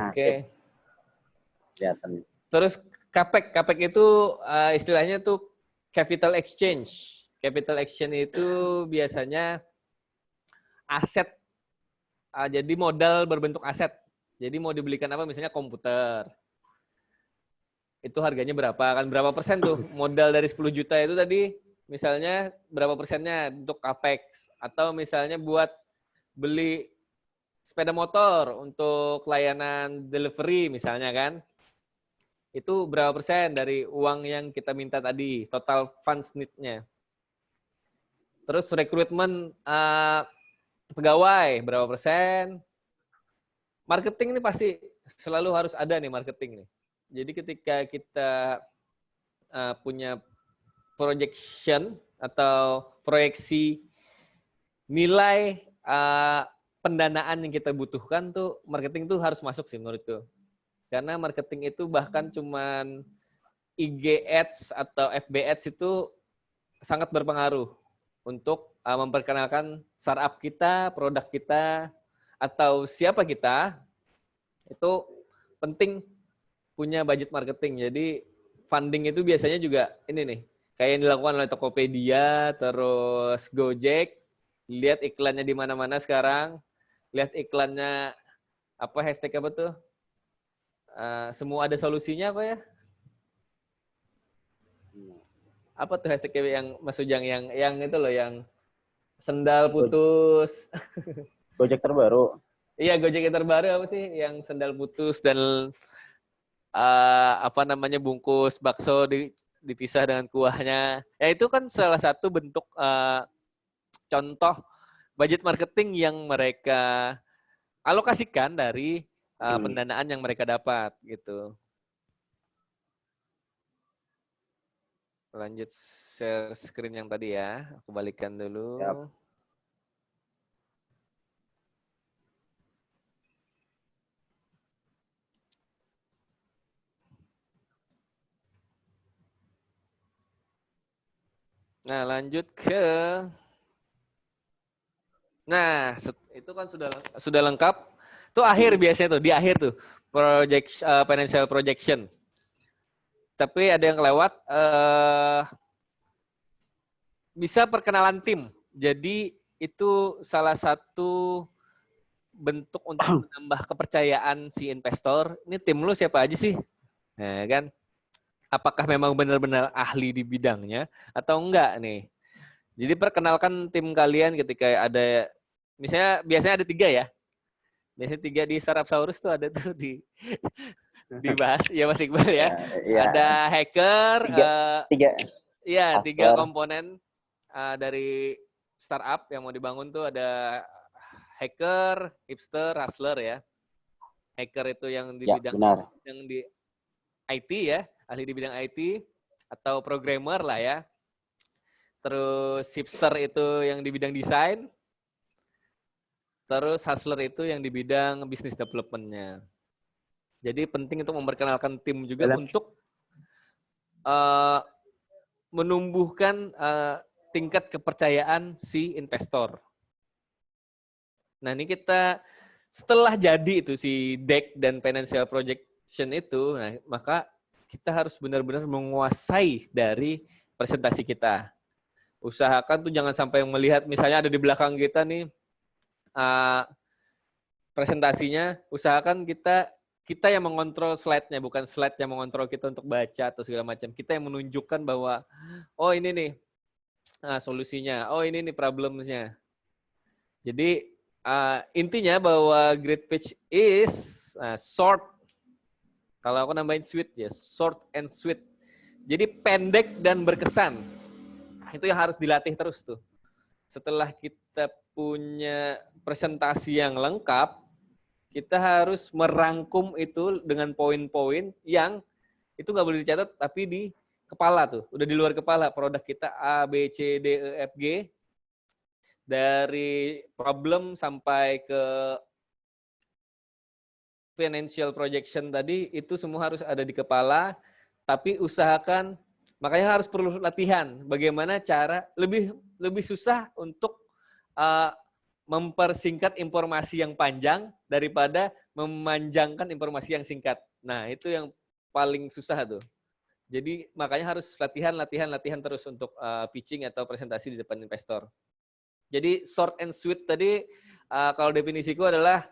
oke. Kelihatan. Terus CAPEX itu istilahnya tuh capital exchange. Capital exchange itu biasanya aset. Jadi modal berbentuk aset. Jadi mau dibelikan apa? Misalnya komputer. Itu harganya berapa? Kan berapa persen tuh? Modal dari 10 juta itu tadi, misalnya berapa persennya untuk CAPEX? Atau misalnya buat beli sepeda motor untuk layanan delivery misalnya kan? Itu berapa persen dari uang yang kita minta tadi? Total funds need-nya. Terus rekrutmen pegawai berapa persen? Marketing ini pasti selalu harus ada nih marketing nih. Jadi ketika kita punya projection atau proyeksi nilai pendanaan yang kita butuhkan tuh marketing tuh harus masuk sih menurutku. Karena marketing itu bahkan cuman IG Ads atau FB Ads itu sangat berpengaruh untuk memperkenalkan startup kita, produk kita, atau siapa kita, itu penting punya budget marketing. Jadi funding itu biasanya juga ini nih, kayak yang dilakukan oleh Tokopedia, terus Gojek, lihat iklannya di mana-mana sekarang, lihat iklannya apa hashtag apa tuh? Semua ada solusinya apa ya? Apa tuh hashtagnya yang Mas Ujang yang itu loh yang sendal putus. Gojek terbaru. Iya, Gojek yang terbaru apa sih? Yang sendal putus dan apa namanya bungkus bakso dipisah dengan kuahnya. Ya itu kan salah satu bentuk contoh budget marketing yang mereka alokasikan dari pendanaan yang mereka dapat gitu. Lanjut share screen yang tadi ya. Aku balikkan dulu. Siap. Nah, lanjut ke itu kan sudah lengkap. Itu akhir biasanya tuh, di akhir tuh financial projection. Tapi ada yang kelewat bisa perkenalan tim. Jadi itu salah satu bentuk untuk menambah kepercayaan si investor. Ini tim lu siapa aja sih? Nah, kan apakah memang benar-benar ahli di bidangnya atau enggak nih? Jadi perkenalkan tim kalian ketika ada, misalnya biasanya ada 3 ya. Biasanya 3 di Startupsaurus tuh ada tuh dibahas ya Mas Iqbal ya. Ada hacker, 3 komponen dari startup yang mau dibangun tuh ada hacker, hipster, hustler ya. Hacker itu yang di bidang yang di IT ya, ahli di bidang IT atau programmer lah ya. Terus hipster itu yang di bidang desain. Terus hustler itu yang di bidang business development-nya. Jadi penting untuk memperkenalkan tim juga untuk menumbuhkan tingkat kepercayaan si investor. Nah ini kita setelah jadi itu si deck dan financial projection itu, nah, maka kita harus benar-benar menguasai dari presentasi kita. Usahakan tuh jangan sampai melihat misalnya ada di belakang kita nih presentasinya, usahakan kita yang mengontrol slide-nya, bukan slide yang mengontrol kita untuk baca atau segala macam. Kita yang menunjukkan bahwa oh ini nih solusinya, oh ini nih problemnya. Jadi intinya bahwa great pitch is short. Kalau aku nambahin sweet ya, short and sweet. Jadi pendek dan berkesan. Itu yang harus dilatih terus tuh. Setelah kita punya presentasi yang lengkap, Kita harus merangkum itu dengan poin-poin yang itu nggak boleh dicatat, tapi di kepala tuh, udah di luar kepala. Produk kita A, B, C, D, E, F, G, dari problem sampai ke financial projection tadi, itu semua harus ada di kepala, tapi usahakan, makanya harus perlu latihan. Bagaimana cara, lebih susah untuk mempersingkat informasi yang panjang daripada memanjangkan informasi yang singkat. Nah, itu yang paling susah tuh. Jadi makanya harus latihan terus untuk pitching atau presentasi di depan investor. Jadi short and sweet tadi kalau definisiku adalah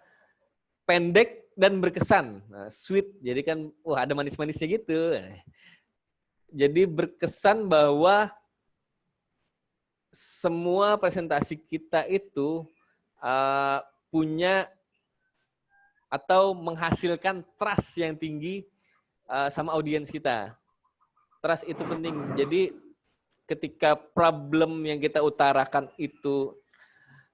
pendek dan berkesan. Nah, sweet, jadi kan ada manis-manisnya gitu. Jadi berkesan bahwa semua presentasi kita itu punya atau menghasilkan trust yang tinggi sama audiens kita. Trust itu penting. Jadi ketika problem yang kita utarakan itu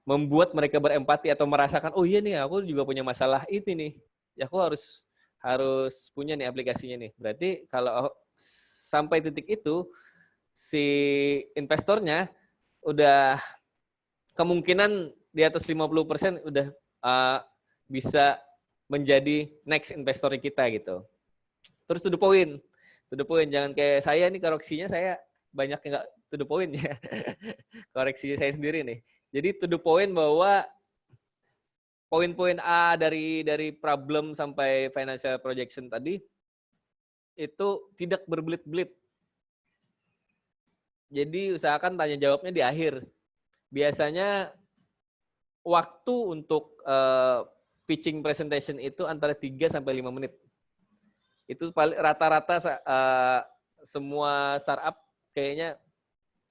membuat mereka berempati atau merasakan, oh iya nih aku juga punya masalah ini nih. Ya aku harus punya nih aplikasinya nih. Berarti kalau sampai titik itu si investornya udah kemungkinan di atas 50% udah bisa menjadi next investor kita gitu. Terus to the point. To the point, jangan kayak saya nih koreksinya saya banyak yang nggak to the point ya. Koreksi saya sendiri nih. Jadi to the point bahwa poin-poin A dari problem sampai financial projection tadi itu tidak berbelit-belit. Jadi usahakan tanya jawabnya di akhir. Biasanya waktu untuk pitching presentation itu antara 3 sampai 5 menit. Itu rata-rata semua startup kayaknya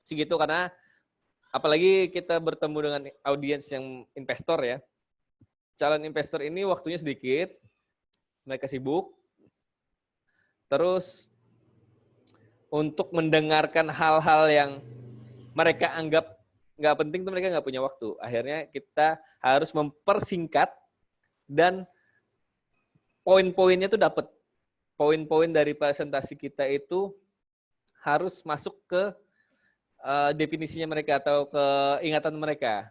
segitu, karena apalagi kita bertemu dengan audiens yang investor ya. Calon investor ini waktunya sedikit, mereka sibuk. Terus untuk mendengarkan hal-hal yang mereka anggap nggak penting tuh mereka nggak punya waktu. Akhirnya kita harus mempersingkat dan poin-poinnya tuh dapat. Poin-poin dari presentasi kita itu harus masuk ke definisinya mereka atau ke ingatan mereka.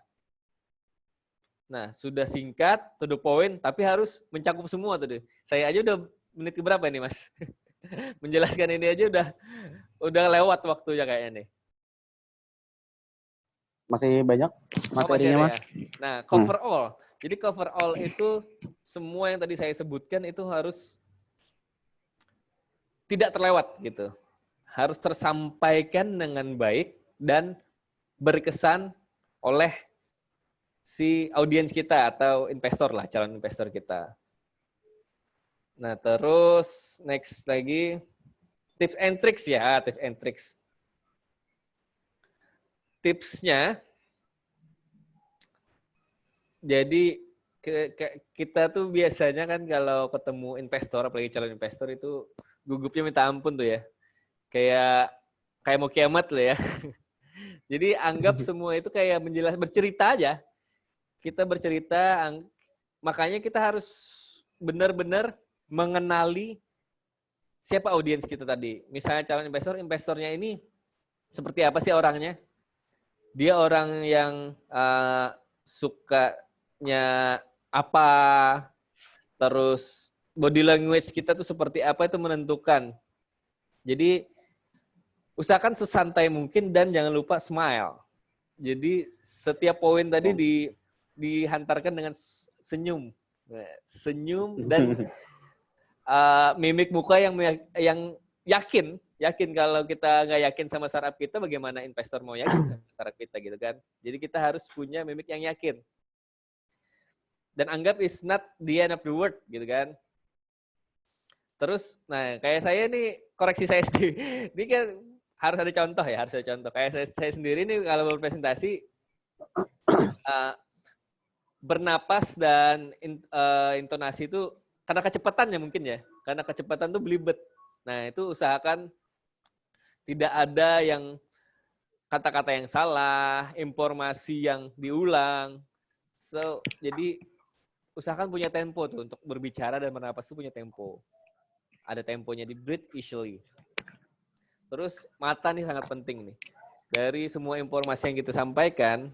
Nah, sudah singkat, to the point, tapi harus mencakup semua tuh. Saya aja udah menit keberapa nih, Mas? Menjelaskan ini aja udah lewat waktunya kayaknya nih. Masih banyak materinya, Mas? Ya? Nah, cover all. Jadi cover all itu semua yang tadi saya sebutkan itu harus tidak terlewat gitu. Harus tersampaikan dengan baik dan berkesan oleh si audiens kita atau investor lah, calon investor kita. Nah, terus next lagi tips and tricks ya, tips and tricks. Tipsnya, jadi kita tuh biasanya kan kalau ketemu investor, apalagi calon investor itu gugupnya minta ampun tuh ya. Kayak mau kiamat loh ya. Jadi anggap semua itu kayak bercerita aja. Kita bercerita, makanya kita harus benar-benar mengenali siapa audiens kita tadi. Misalnya calon investornya ini seperti apa sih orangnya? Dia orang yang sukanya apa, terus body language kita tuh seperti apa itu menentukan. Jadi usahakan sesantai mungkin dan jangan lupa smile. Jadi setiap poin tadi dihantarkan dengan senyum. Senyum dan mimik muka yang yakin kalau kita nggak yakin sama startup kita, bagaimana investor mau yakin sama startup kita gitu kan. Jadi kita harus punya mimik yang yakin. Dan anggap it's not the end of the world gitu kan. Terus, nah kayak saya nih, koreksi saya sendiri. Ini kan harus ada contoh ya, harus ada contoh. Kayak saya sendiri nih kalau berpresentasi, bernapas dan intonasi itu karena kecepatannya mungkin ya. Karena kecepatan tuh belibet. Nah itu usahakan tidak ada yang kata-kata yang salah, informasi yang diulang. So, jadi usahakan punya tempo tuh untuk berbicara dan bernapas tuh punya tempo. Ada temponya, di breathe easily. Terus mata nih sangat penting nih. Dari semua informasi yang kita sampaikan,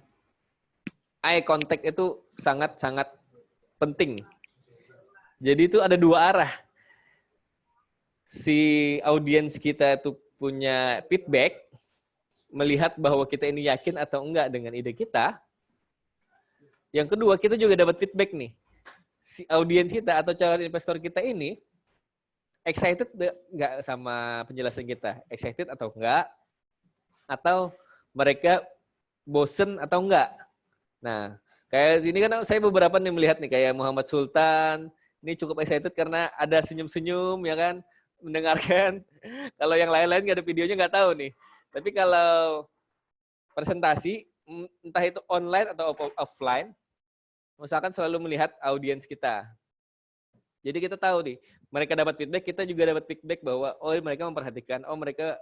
eye contact itu sangat-sangat penting. Jadi itu ada dua arah. Si audiens kita itu punya feedback, melihat bahwa kita ini yakin atau enggak dengan ide kita. Yang kedua, kita juga dapat feedback nih. Si audiens kita atau calon investor kita ini excited enggak sama penjelasan kita? Excited atau enggak? Atau mereka bosen atau enggak? Nah, kayak sini kan saya beberapa nih melihat nih, kayak Muhammad Sultan, ini cukup excited karena ada senyum-senyum ya kan, mendengarkan. Kalau yang lain-lain nggak ada videonya, nggak tahu nih. Tapi kalau presentasi, entah itu online atau offline, usahakan selalu melihat audiens kita. Jadi kita tahu nih, mereka dapat feedback, kita juga dapat feedback bahwa oh mereka memperhatikan, oh mereka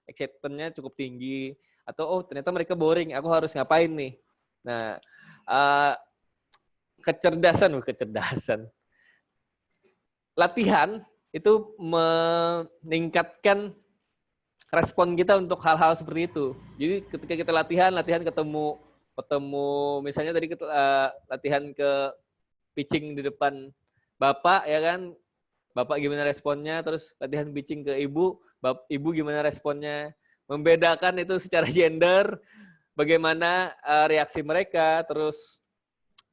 excitementnya cukup tinggi, atau oh ternyata mereka boring, aku harus ngapain nih. Nah, kecerdasan. Latihan itu meningkatkan respon kita untuk hal-hal seperti itu. Jadi ketika kita latihan ketemu misalnya tadi kita latihan ke pitching di depan Bapak ya kan, Bapak gimana responnya, terus latihan pitching ke Ibu, Ibu gimana responnya, membedakan itu secara gender, bagaimana reaksi mereka, terus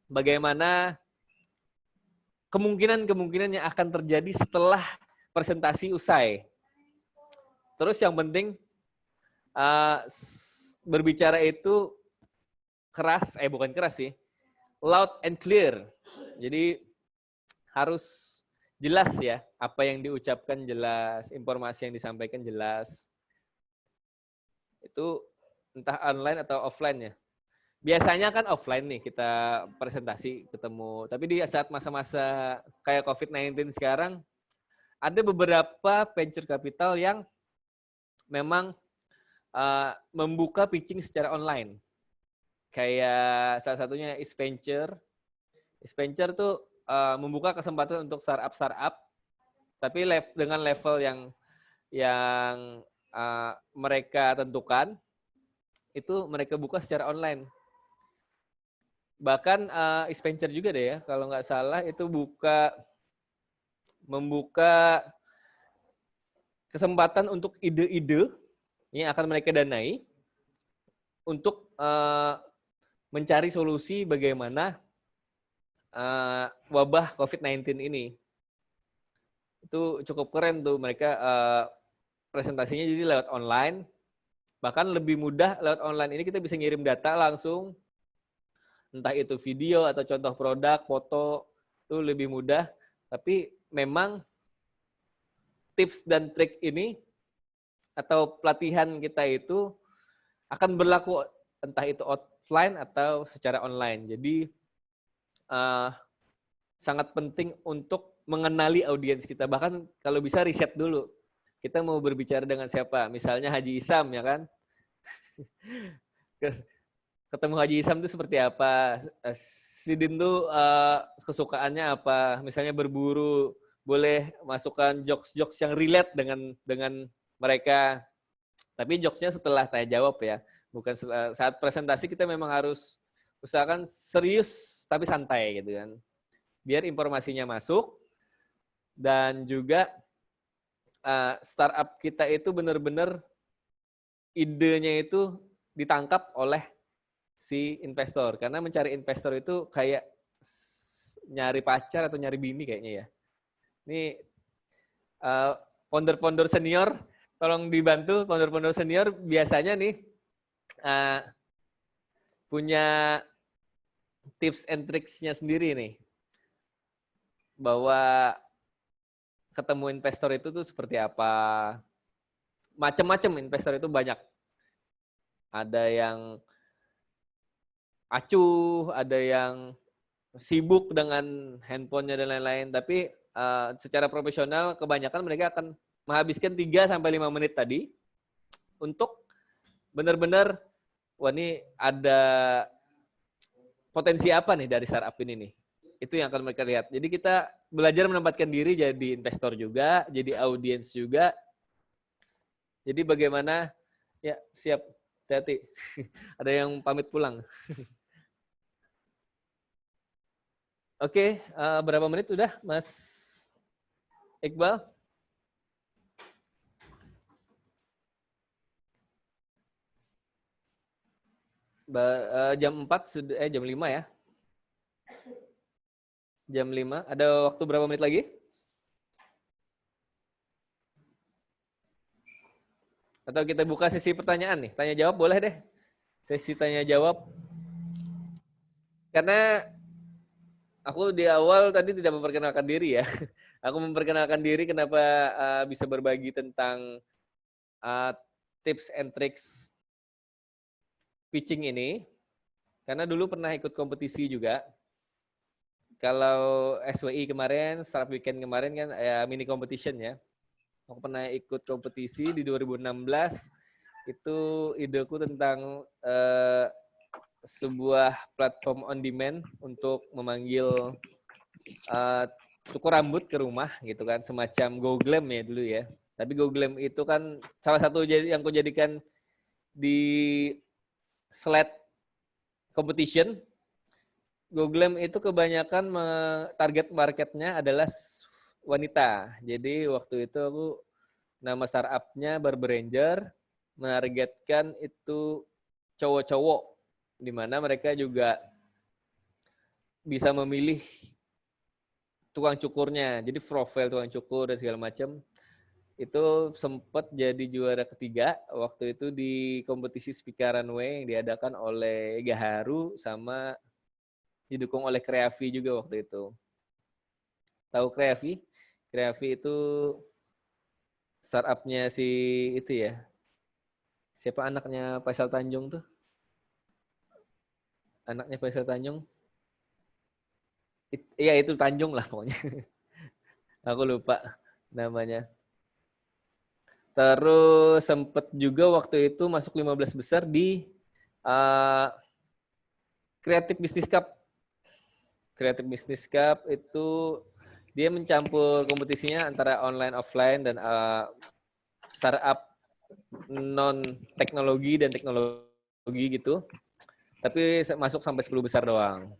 bagaimana kemungkinan yang akan terjadi setelah presentasi usai. Terus yang penting berbicara itu keras, bukan keras sih, loud and clear. Jadi harus jelas ya, apa yang diucapkan jelas, informasi yang disampaikan jelas. Itu entah online atau offline ya. Biasanya kan offline nih kita presentasi ketemu. Tapi di saat masa-masa kayak COVID-19 sekarang, ada beberapa venture capital yang memang membuka pitching secara online. Kayak salah satunya East Venture. East Venture tuh membuka kesempatan untuk startup, tapi dengan level yang mereka tentukan, itu mereka buka secara online. Bahkan East Venture juga deh ya, kalau nggak salah itu membuka kesempatan untuk ide-ide yang akan mereka danai untuk mencari solusi bagaimana wabah COVID-19 ini. Itu cukup keren tuh, mereka presentasinya jadi lewat online. Bahkan lebih mudah lewat online ini kita bisa ngirim data langsung, entah itu video atau contoh produk, foto, itu lebih mudah. Tapi memang tips dan trik ini atau pelatihan kita itu akan berlaku entah itu offline atau secara online. Jadi sangat penting untuk mengenali audiens kita. Bahkan kalau bisa riset dulu. Kita mau berbicara dengan siapa? Misalnya Haji Isam ya kan? Ketemu Haji Isam itu seperti apa? Sidin tuh kesukaannya apa? Misalnya berburu, boleh masukkan jokes-jokes yang relate dengan mereka. Tapi jokesnya setelah tanya jawab ya. Bukan saat presentasi kita memang harus usahakan serius tapi santai gitu kan. Biar informasinya masuk dan juga startup kita itu benar-benar idenya itu ditangkap oleh si investor. Karena mencari investor itu kayak nyari pacar atau nyari bini kayaknya ya. Ini founder-founder senior, tolong dibantu founder-founder senior biasanya nih punya tips and tricksnya sendiri nih. Bahwa ketemu investor itu tuh seperti apa. Macam-macam investor itu banyak. Ada yang acuh, ada yang sibuk dengan handphonenya dan lain-lain. Tapi secara profesional kebanyakan mereka akan menghabiskan 3-5 menit tadi untuk benar-benar, wah ini ada potensi apa nih dari startup ini nih. Itu yang akan mereka lihat. Jadi kita belajar menempatkan diri jadi investor juga, jadi audiens juga. Jadi bagaimana, ya siap, hati-hati. Ada yang pamit pulang. Oke, berapa menit udah, Mas Iqbal? Jam 4, jam 5 ya? Jam 5. Ada waktu berapa menit lagi? Atau kita buka sesi pertanyaan nih? Tanya jawab boleh deh. Sesi tanya jawab. Karena aku di awal tadi tidak memperkenalkan diri ya. Aku memperkenalkan diri kenapa bisa berbagi tentang tips and tricks pitching ini. Karena dulu pernah ikut kompetisi juga. Kalau SWI kemarin, Startup Weekend kemarin kan mini competition ya. Aku pernah ikut kompetisi di 2016. Itu ideku tentang sebuah platform on demand untuk memanggil cukur rambut ke rumah gitu kan, semacam GoGlam ya dulu ya. Tapi GoGlam itu kan salah satu yang aku jadikan di slide competition. GoGlam itu kebanyakan target marketnya adalah wanita. Jadi waktu itu aku nama startupnya Barber Ranger, menargetkan itu cowok-cowok, di mana mereka juga bisa memilih tukang cukurnya. Jadi profil tukang cukur dan segala macam. Itu sempat jadi juara ketiga waktu itu di kompetisi Speaker Runway yang diadakan oleh Gaharu sama didukung oleh Kreavi juga waktu itu. Tahu Kreavi? Kreavi itu startupnya si itu ya. Siapa anaknya Faisal Tanjung tuh? Anaknya Faisal Tanjung? Iya itu Tanjung lah pokoknya. Aku lupa namanya. Terus sempet juga waktu itu masuk 15 besar di Creative Business Cup. Creative Business Cup itu dia mencampur kompetisinya antara online offline dan startup non teknologi dan teknologi gitu. Tapi masuk sampai 10 besar doang.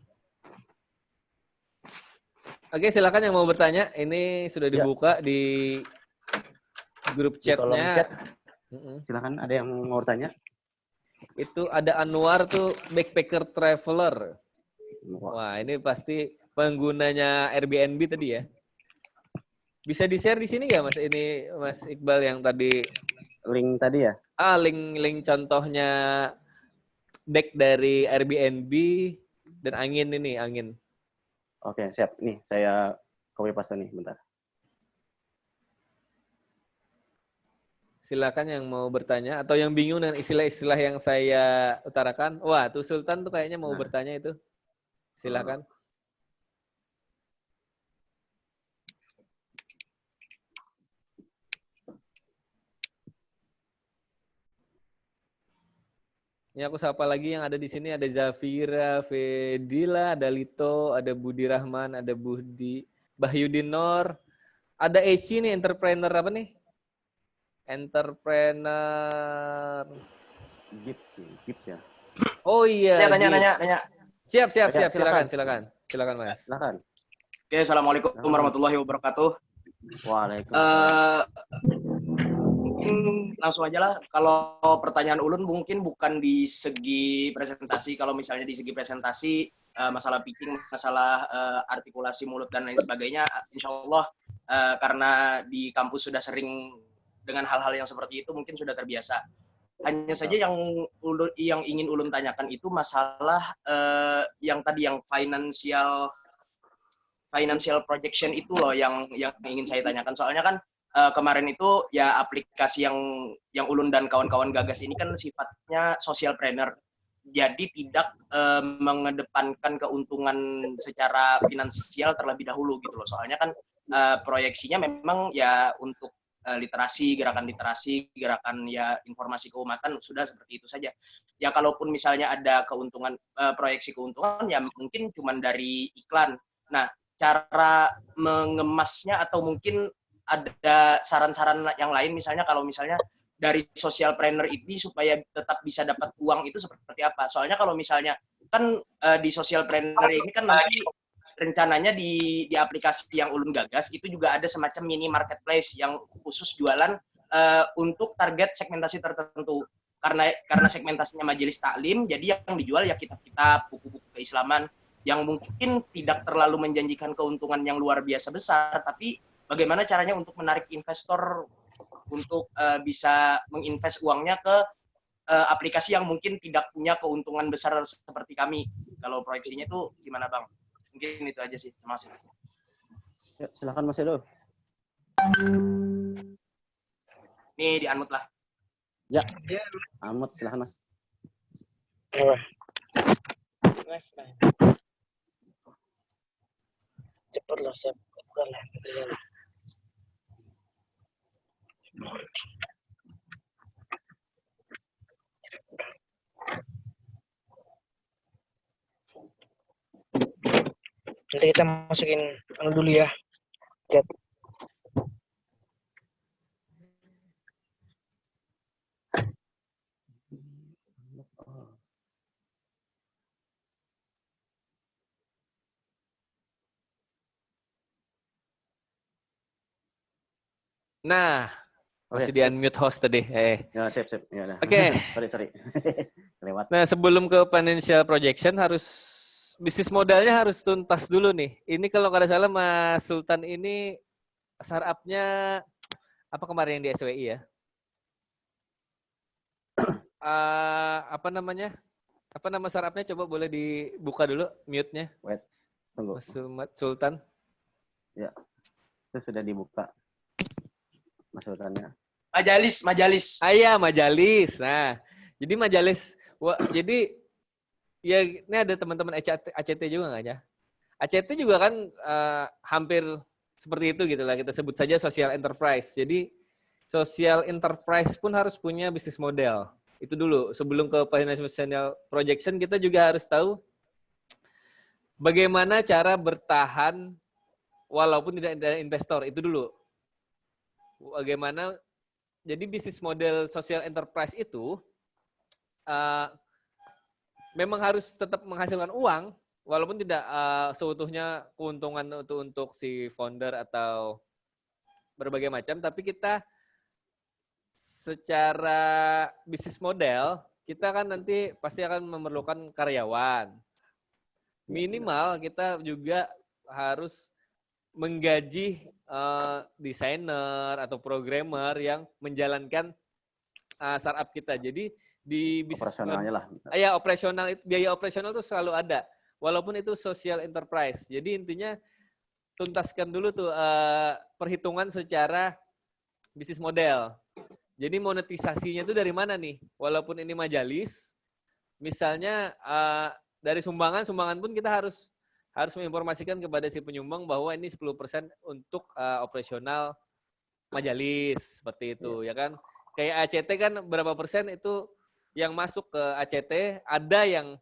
Oke, silakan yang mau bertanya. Ini sudah dibuka di grup chatnya. Chat. Silakan ada yang mau bertanya. Itu ada Anwar tuh backpacker traveler. Wah, ini pasti penggunanya Airbnb tadi ya. Bisa di-share di sini nggak Mas? Ini Mas Iqbal yang tadi Link tadi ya? link contohnya deck dari Airbnb dan angin ini, angin. Oke, siap. Nih, saya copy paste nih, bentar. Silakan yang mau bertanya atau yang bingung dengan istilah-istilah yang saya utarakan. Wah, tuh Sultan tuh kayaknya mau bertanya itu. Silakan. Ini aku sapa lagi yang ada di sini, ada Zafira, Fedila, ada Lito, ada Budi Rahman, ada Bahyudin Nur, ada Eci nih, entrepreneur apa nih? Entrepreneur Gips ya. Oh iya. Nanya. Siap. Silakan Mas. Silakan. Oke, assalamualaikum warahmatullahi wabarakatuh. Waalaikumsalam. Mungkin langsung aja lah. Kalau pertanyaan Ulun mungkin bukan di segi presentasi. Kalau misalnya di segi presentasi, masalah pitching, masalah artikulasi mulut dan lain sebagainya, insya Allah karena di kampus sudah sering dengan hal-hal yang seperti itu, mungkin sudah terbiasa. Hanya saja yang ingin Ulun tanyakan itu masalah yang tadi yang financial projection itu loh yang ingin saya tanyakan. Soalnya kan kemarin itu ya aplikasi yang Ulun dan kawan-kawan gagas ini kan sifatnya socialpreneur. Jadi tidak mengedepankan keuntungan secara finansial terlebih dahulu gitu loh. Soalnya kan proyeksinya memang ya untuk gerakan ya informasi keumatan sudah seperti itu saja. Ya kalaupun misalnya ada keuntungan proyeksi keuntungan ya mungkin cuma dari iklan. Nah, cara mengemasnya atau mungkin ada saran-saran yang lain, misalnya kalau misalnya dari social planner ini supaya tetap bisa dapat uang itu seperti apa? Soalnya kalau misalnya kan di social planner ini kan nanti rencananya di aplikasi yang Ulun gagas itu juga ada semacam mini marketplace yang khusus jualan untuk target segmentasi tertentu. Karena segmentasinya majelis taklim, jadi yang dijual ya kitab-kitab, buku-buku keislaman yang mungkin tidak terlalu menjanjikan keuntungan yang luar biasa besar, tapi bagaimana caranya untuk menarik investor untuk bisa menginvest uangnya ke aplikasi yang mungkin tidak punya keuntungan besar seperti kami. Kalau proyeksinya itu gimana, Bang? Mungkin itu aja sih. Terima kasih. Ya, silakan Mas Edo. Nih di-unmute lah. Ya, Ahmad, silakan Mas. Cepat lah, saya bukan lah. Nanti kita masukin dulu ya. Chat. Nah, masih di unmute host tadi. Ya, sip. Ya, udah. Oke. Sorry. Lewat. Nah, sebelum ke financial projection harus bisnis modalnya harus tuntas dulu nih. Ini kalau nggak salah Mas Sultan ini startup-nya apa kemarin yang di SWI ya? Apa namanya? Apa nama startup-nya? Coba boleh dibuka dulu mute-nya. Wait, tunggu. Mas Sultan. Ya, itu sudah dibuka. Mas Sultannya. Majalis. Iya, Majalis. Nah, jadi Majalis. Jadi ya ini ada teman-teman ACT juga nggak ya? ACT juga kan hampir seperti itu gitu lah. Kita sebut saja social enterprise. Jadi social enterprise pun harus punya bisnis model. Itu dulu. Sebelum ke financial projection kita juga harus tahu bagaimana cara bertahan walaupun tidak ada investor. Itu dulu. Bagaimana jadi bisnis model social enterprise itu memang harus tetap menghasilkan uang walaupun tidak seutuhnya keuntungan untuk si founder atau berbagai macam, tapi kita secara bisnis model kita kan nanti pasti akan memerlukan karyawan. Minimal kita juga harus menggaji desainer atau programmer yang menjalankan startup kita. Jadi di bisnis Operasionalnya lah. ya operasional, biaya operasional itu selalu ada, walaupun itu social enterprise. Jadi intinya tuntaskan dulu tuh perhitungan secara bisnis model. Jadi monetisasinya itu dari mana nih? Walaupun ini majalis, misalnya dari sumbangan pun kita harus menginformasikan kepada si penyumbang bahwa ini 10% untuk operasional majalis, seperti itu, ya kan? Kayak ACT kan berapa persen itu yang masuk ke ACT, ada yang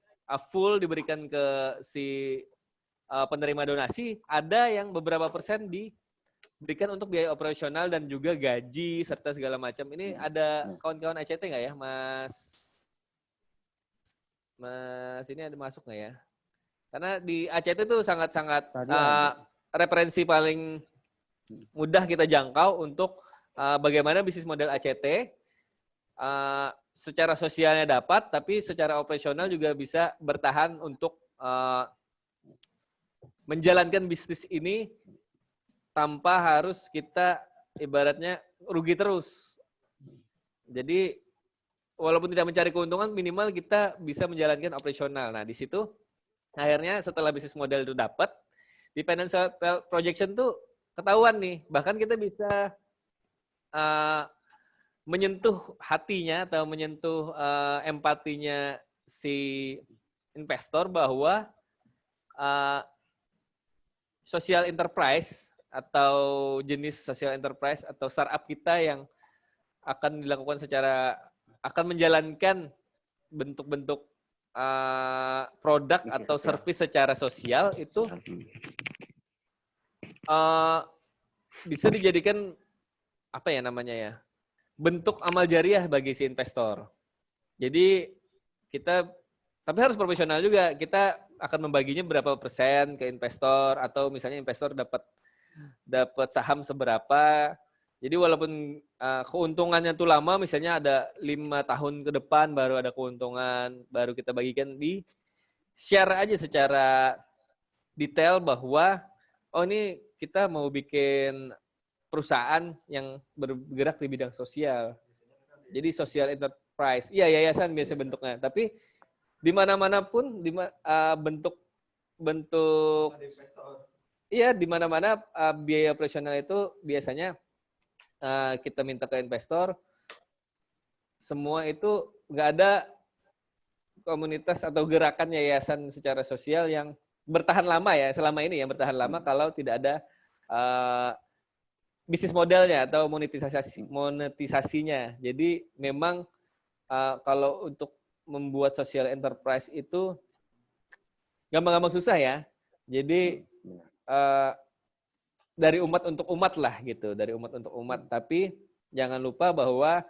full diberikan ke si penerima donasi, ada yang beberapa persen diberikan untuk biaya operasional dan juga gaji serta segala macam. Ini ada kawan-kawan ACT nggak ya, Mas? Ini ada masuk nggak ya? Karena di ACT itu sangat-sangat referensi paling mudah kita jangkau untuk bagaimana bisnis model ACT secara sosialnya dapat, tapi secara operasional juga bisa bertahan untuk menjalankan bisnis ini tanpa harus kita ibaratnya rugi terus. Jadi walaupun tidak mencari keuntungan, minimal kita bisa menjalankan operasional. Nah, di situ akhirnya setelah bisnis model itu dapat, di financial projection tuh ketahuan nih. Bahkan kita bisa menyentuh hatinya atau menyentuh empatinya si investor bahwa social enterprise atau jenis social enterprise atau startup kita yang akan dilakukan akan menjalankan bentuk-bentuk produk atau service secara sosial itu bisa dijadikan apa ya namanya ya, bentuk amal jariah bagi si investor. Jadi kita, tapi harus profesional juga. Kita akan membaginya berapa persen ke investor, atau misalnya investor dapat saham seberapa. Jadi walaupun keuntungannya tuh lama, misalnya ada 5 tahun ke depan baru ada keuntungan, baru kita bagikan di share aja secara detail bahwa oh ini kita mau bikin perusahaan yang bergerak di bidang sosial. Jadi social enterprise. Iya, yayasan biasa bentuknya. Tapi di mana-mana pun bentuk iya, di mana-mana biaya operasional itu biasanya kita minta ke investor, semua itu nggak ada komunitas atau gerakan yayasan secara sosial yang bertahan lama ya, selama ini yang bertahan lama kalau tidak ada bisnis modelnya atau monetisasinya. Jadi memang kalau untuk membuat social enterprise itu gampang-gampang susah ya. Jadi dari umat untuk umat lah gitu, dari umat untuk umat. Tapi jangan lupa bahwa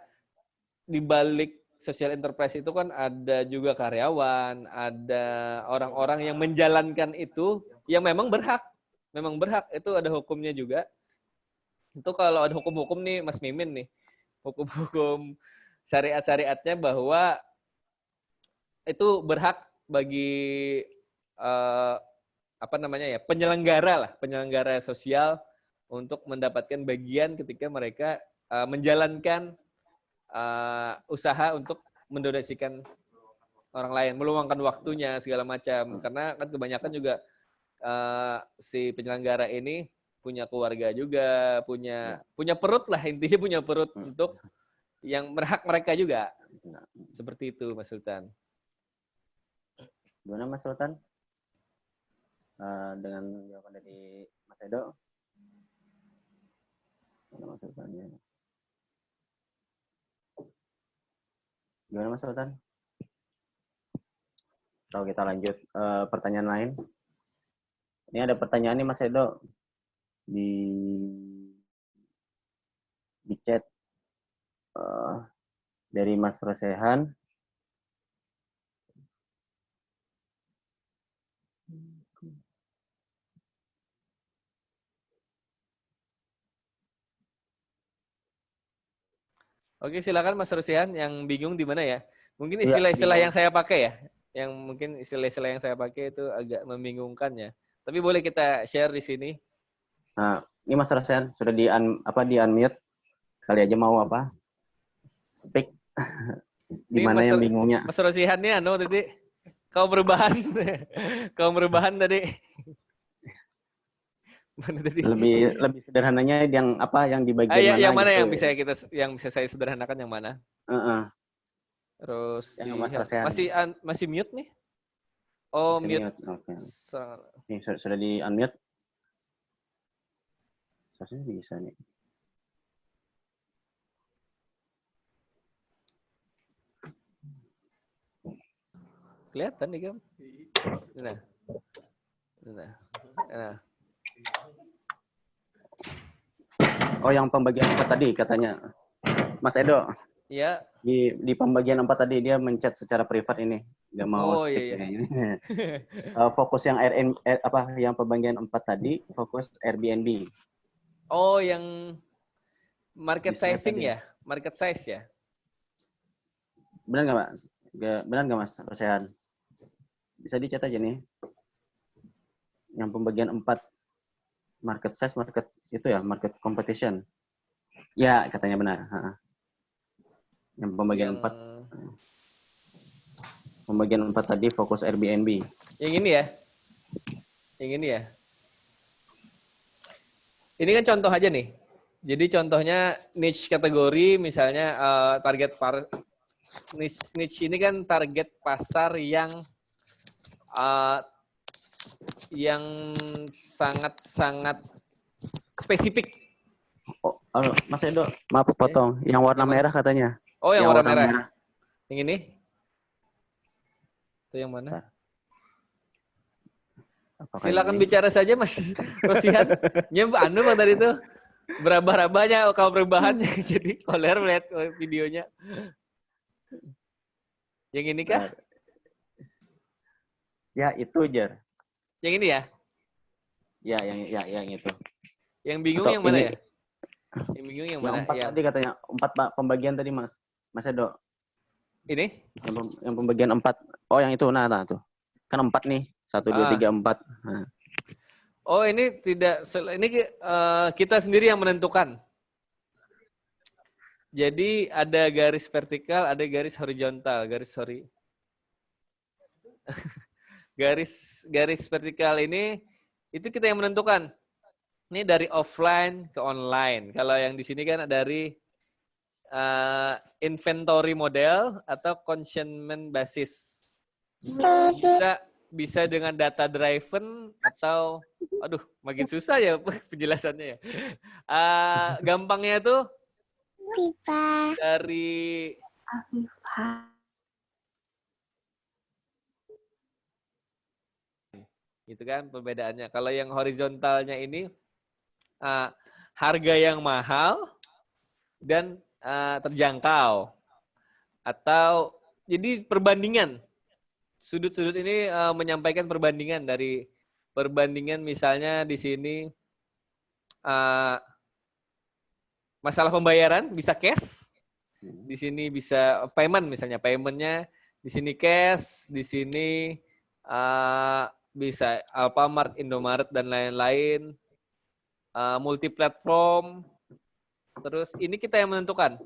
di balik social enterprise itu kan ada juga karyawan, ada orang-orang yang menjalankan itu yang memang berhak itu ada hukumnya juga. Itu kalau ada hukum-hukum nih Mas Mimin nih, hukum-hukum syariat-syariatnya bahwa itu berhak bagi penyelenggara sosial untuk mendapatkan bagian ketika mereka menjalankan usaha untuk mendonasikan orang lain, meluangkan waktunya segala macam. Karena kan kebanyakan juga si penyelenggara ini punya keluarga juga, punya perut lah, intinya punya perut untuk yang berhak mereka juga. Seperti itu Mas Sultan. Gimana Mas Sultan? Dengan jawaban dari Mas Edo? Gimana Mas Sultan? Gimana Mas Sultan? Kalau kita lanjut pertanyaan lain. Ini ada pertanyaan nih Mas Edo di chat dari Mas Rosehan. Oke, silakan Mas Rosehan, yang bingung di mana ya? Mungkin istilah-istilah yang saya pakai ya, yang mungkin istilah-istilah yang saya pakai itu agak membingungkan ya. Tapi boleh kita share di sini. Nah, ini Mas Rosehan sudah di unmute. Kali aja mau apa? Speak. Di mana yang bingungnya? Mas Rosehan nih tadi kaum perubahan tadi. Mana tadi? Lebih sederhananya yang di bagian mana? Yang mana gitu. yang bisa saya sederhanakan yang mana? Terus masih mute nih? Oh, mute. Oke. Ini sudah di unmute. Seharusnya bisa nih. Kelihatan nih kan? Nah. Oh, yang pembagian 4 tadi katanya. Mas Edo. Iya. Di pembagian 4 tadi dia menchat secara privat ini. Nggak mau speak. Iya. Fokus yang yang pembagian 4 tadi, fokus Airbnb. Oh, yang market sizing ya? Market size ya? Benar nggak Mas? Benar nggak Mas Rosehan? Bisa dicat aja nih. Yang pembagian 4 market size, market competition. Ya, katanya benar. Yang pembagian 4. Pembagian 4 tadi fokus Airbnb. Yang ini ya? Ini kan contoh aja nih. Jadi contohnya niche kategori, misalnya niche ini kan target pasar yang sangat spesifik. Oh, Mas Edo, maaf potong. Yang warna merah katanya. Oh, yang warna merah. Yang ini? Itu yang mana? Apakah Silakan ini? bicara saja Mas Rosihan. Anu Bang tadi itu berabah-rabahnya kalau perubahannya jadi koler lihat videonya. Yang ini kah? Ya itu Jar. Yang ini ya? Ya yang itu. Yang bingung Atau yang mana ini, ya? Yang bingung yang Yang mana? 4 tadi katanya 4 Pak pembagian tadi Mas. Mas Edo. Ini? Yang pembagian 4. Oh yang itu nah tuh. Kan 4 nih. 1 2 3 4. Nah. Oh ini tidak, ini kita sendiri yang menentukan. Jadi ada garis vertikal, ada garis horizontal, garis vertikal ini itu kita yang menentukan. Ini dari offline ke online. Kalau yang di sini kan dari inventory model atau consignment basis. Bisa dengan data driven atau makin susah ya penjelasannya ya. Gampangnya tuh dari gitu kan perbedaannya. Kalau yang horizontalnya ini harga yang mahal dan terjangkau, atau jadi perbandingan sudut-sudut ini menyampaikan perbandingan dari perbandingan misalnya di sini masalah pembayaran bisa cash, di sini bisa payment misalnya paymentnya di sini cash, di sini bisa Alfamart, Indomaret dan lain-lain, multi platform. Terus ini kita yang menentukan.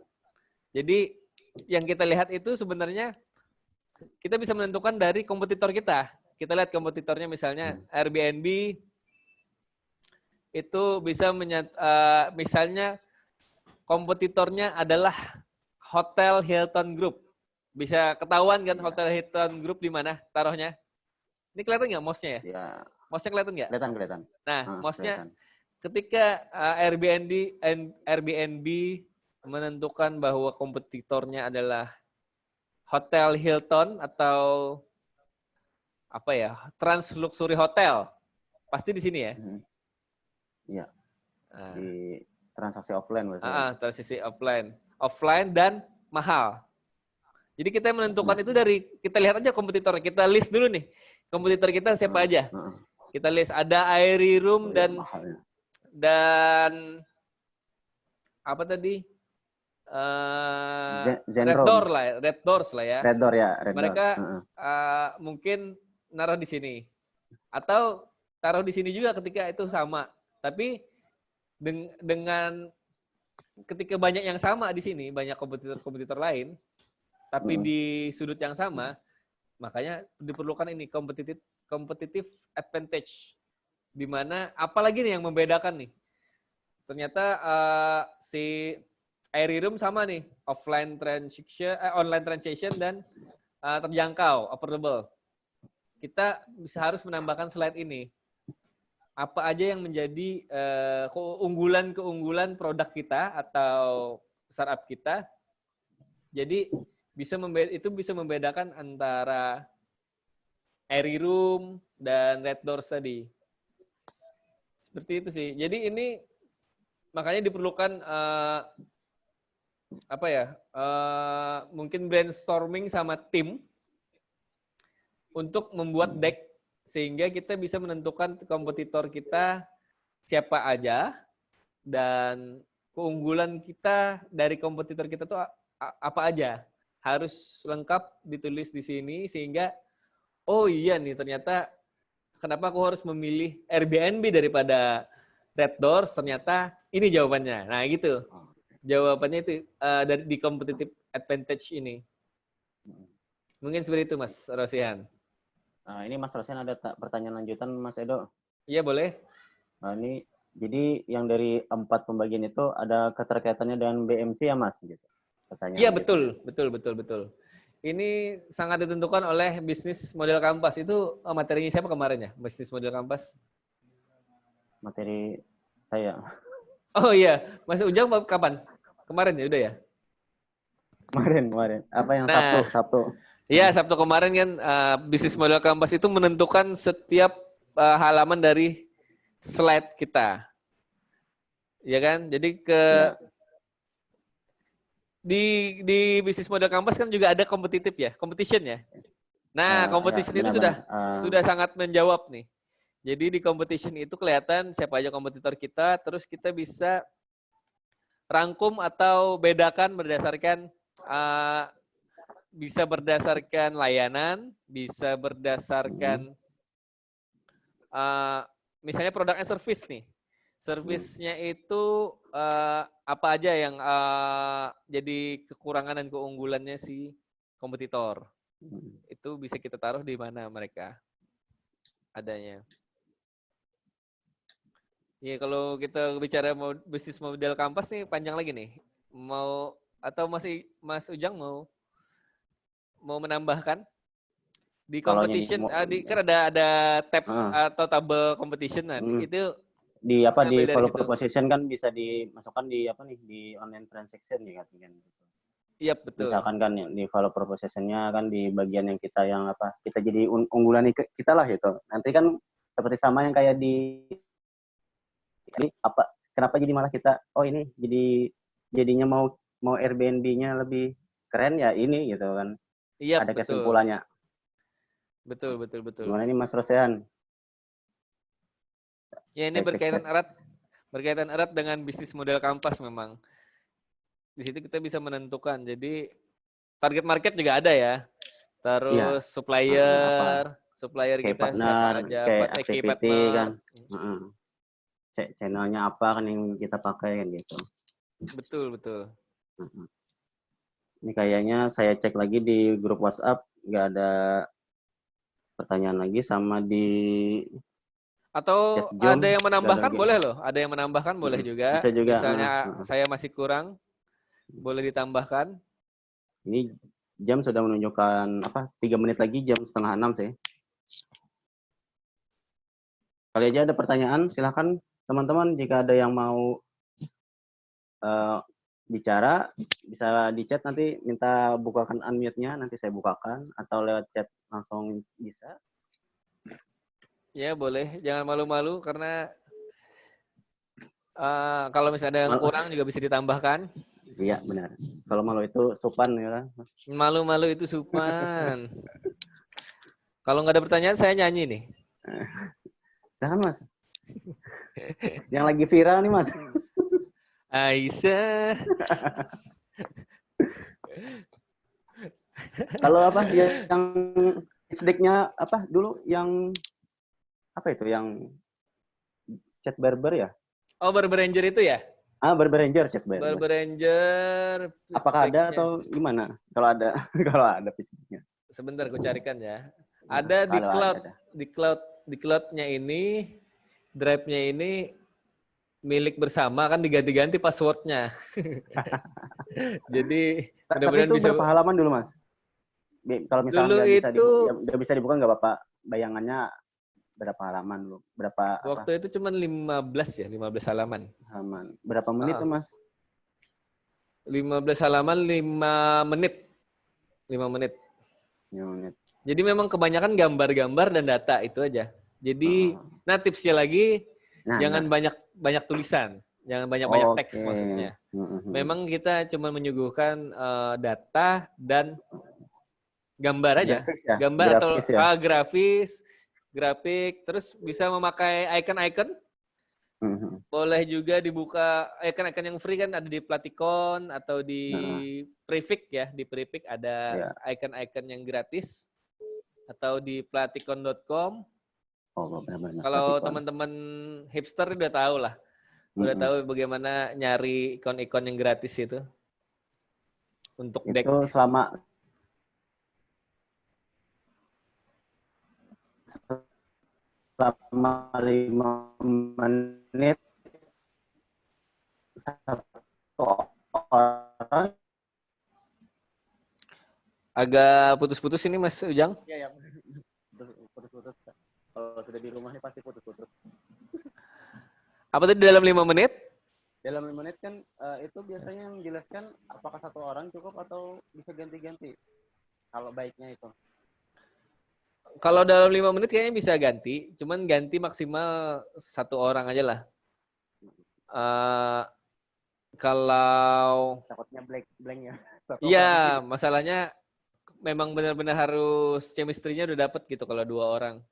Jadi yang kita lihat itu sebenarnya kita bisa menentukan dari kompetitor kita. Kita lihat kompetitornya misalnya Airbnb itu bisa misalnya kompetitornya adalah Hotel Hilton Group. Bisa ketahuan kan Hotel Hilton Group di mana taruhnya? Ini kelihatan nggak mouse-nya ya? Ya. Mouse-nya kelihatan nggak? Kelihatan. Nah, mouse-nya ketika Airbnb menentukan bahwa kompetitornya adalah Hotel Hilton atau apa ya, Trans Luxury Hotel, pasti di sini ya? Iya. Di transaksi offline maksudnya. Transaksi offline dan mahal. Jadi kita menentukan itu dari kita lihat aja kompetitor, kita list dulu nih kompetitor kita siapa aja. Kita list ada Airy Room dan apa tadi? Red Doors lah ya. Red Door ya. Mereka mungkin naruh di sini atau taruh di sini juga ketika itu sama. Tapi dengan ketika banyak yang sama di sini, banyak kompetitor lain, tapi di sudut yang sama, makanya diperlukan ini competitive advantage. Di mana apalagi nih yang membedakan nih? Ternyata si Airy Room sama nih, online transaction dan terjangkau, affordable. Kita harus menambahkan slide ini. Apa aja yang menjadi keunggulan produk kita atau startup kita. Jadi itu bisa membedakan antara Airy Room dan Red Doors tadi. Seperti itu sih. Jadi ini makanya diperlukan mungkin brainstorming sama tim untuk membuat deck sehingga kita bisa menentukan kompetitor kita siapa aja dan keunggulan kita dari kompetitor kita tuh apa aja. Harus lengkap ditulis di sini sehingga oh iya nih ternyata kenapa aku harus memilih Airbnb daripada Red Doors, ternyata ini jawabannya. Nah gitu. Jawabannya itu di competitive advantage ini. Mungkin seperti itu Mas Rosihan. Nah, ini Mas Rosihan ada pertanyaan lanjutan Mas Edo? Iya boleh. Nah, ini jadi yang dari 4 pembagian itu ada keterkaitannya dengan BMC ya Mas? Gitu. Iya betul. Ini sangat ditentukan oleh bisnis model Kampas. Itu materinya siapa kemarin ya? Bisnis model Kampas? Materi saya. Oh iya, Mas Ujang kapan? Kemarin ya udah ya? Kemarin. Apa yang Sabtu? Iya, Sabtu kemarin kan bisnis model Kampas itu menentukan setiap halaman dari slide kita. Ya kan? Jadi di bisnis model Kampas kan juga ada kompetitif ya, competition ya. Nah, competition itu sudah sangat menjawab nih. Jadi di competition itu kelihatan siapa aja kompetitor kita, terus kita bisa rangkum atau bedakan berdasarkan bisa berdasarkan layanan, bisa berdasarkan misalnya produk and service nih. Servisnya itu apa aja yang jadi kekurangan dan keunggulannya si kompetitor. Itu bisa kita taruh di mana mereka adanya. Ya kalau kita bicara bisnis model Kampas nih panjang lagi nih. Mau atau masih Mas Ujang mau menambahkan di competition? Kan ada tab atau tabel competition kan. Itu di follow proposition kan bisa dimasukkan di di online transaction ya kan. Iya betul. Misalkan kan di follow propositionnya kan di bagian yang kita kita jadi unggulan kita lah gitu. Nanti kan seperti sama yang kayak ini kenapa jadi malah kita ini jadinya mau Airbnb-nya lebih keren ya ini gitu kan. Iya, ada betul. Kesimpulannya. Betul. Gimana ini Mas Rosean? Ya ini berkaitan erat dengan bisnis model Kampas memang. Di situ kita bisa menentukan. Jadi target market juga ada ya. Terus supplier kita partner, siapa aja, kayak activity partner. Kan. Channelnya apa kan yang kita pakai kan gitu. Betul. Ini kayaknya saya cek lagi di grup WhatsApp nggak ada pertanyaan lagi, sama di atau ada yang menambahkan boleh loh. Ada yang menambahkan boleh juga. Bisa juga. Misalnya saya masih kurang, boleh ditambahkan. Ini jam sudah menunjukkan 3 menit lagi, jam 5:30 sih. Kali aja ada pertanyaan, silakan teman-teman, jika ada yang mau bicara bisa di chat, nanti minta bukakan unmute-nya, nanti saya bukakan, atau lewat chat langsung bisa. Ya boleh, jangan malu-malu karena kalau misalnya ada yang kurang juga bisa ditambahkan. Iya benar. Kalau malu itu supan ya. Malu-malu itu supan. Kalau nggak ada pertanyaan saya nyanyi nih. Jangan Mas. Yang lagi viral nih Mas. Aisyah. Kalau yang sediknya dulu yang itu yang chat barber ya? Oh, Barber Ranger itu ya? Barber Ranger, chat barber. Barber Ranger. Apakah ada atau gimana? Kalau ada, fisiknya. Sebentar, aku carikan ya. Ada di cloud, di cloud-nya ini, drive-nya ini milik bersama, kan diganti-ganti password-nya. Jadi mudah-mudahan bisa. Berapa halaman dulu Mas? Kalau misalnya nggak bisa dibuka nggak apa-apa. Bayangannya berapa halaman lu? Waktu itu cuma 15 halaman. Berapa menit tuh Mas? 15 halaman 5 menit. 5 menit. Jadi memang kebanyakan gambar-gambar dan data itu aja. Jadi tipsnya lagi jangan banyak tulisan, jangan banyak teks maksudnya. Memang kita cuma menyuguhkan data dan gambar aja. Gambar atau grafik, terus bisa memakai icon-icon. Boleh juga dibuka icon-icon yang free kan, ada di Platikon atau di Prefik ya. Di Prefik ada icon-icon yang gratis, atau di platikon.com. Kalau teman-teman hipster udah tahu lah. Udah tahu bagaimana nyari ikon-ikon yang gratis itu. Untuk deck. Itu selama 5 menit satu orang. Agak putus-putus ini Mas Ujang. Iya, putus-putus. Kalau sudah di rumah nih pasti putus-putus. Apa tadi dalam 5 menit? Dalam 5 menit kan itu biasanya menjelaskan apakah satu orang cukup atau bisa ganti-ganti. Kalau baiknya itu. Kalau dalam 5 menit kayaknya bisa ganti, cuman ganti maksimal 1 orang aja lah. Kalau Takutnya blank ya. iya, masalahnya memang benar-benar harus chemistry-nya udah dapet gitu kalau 2 orang.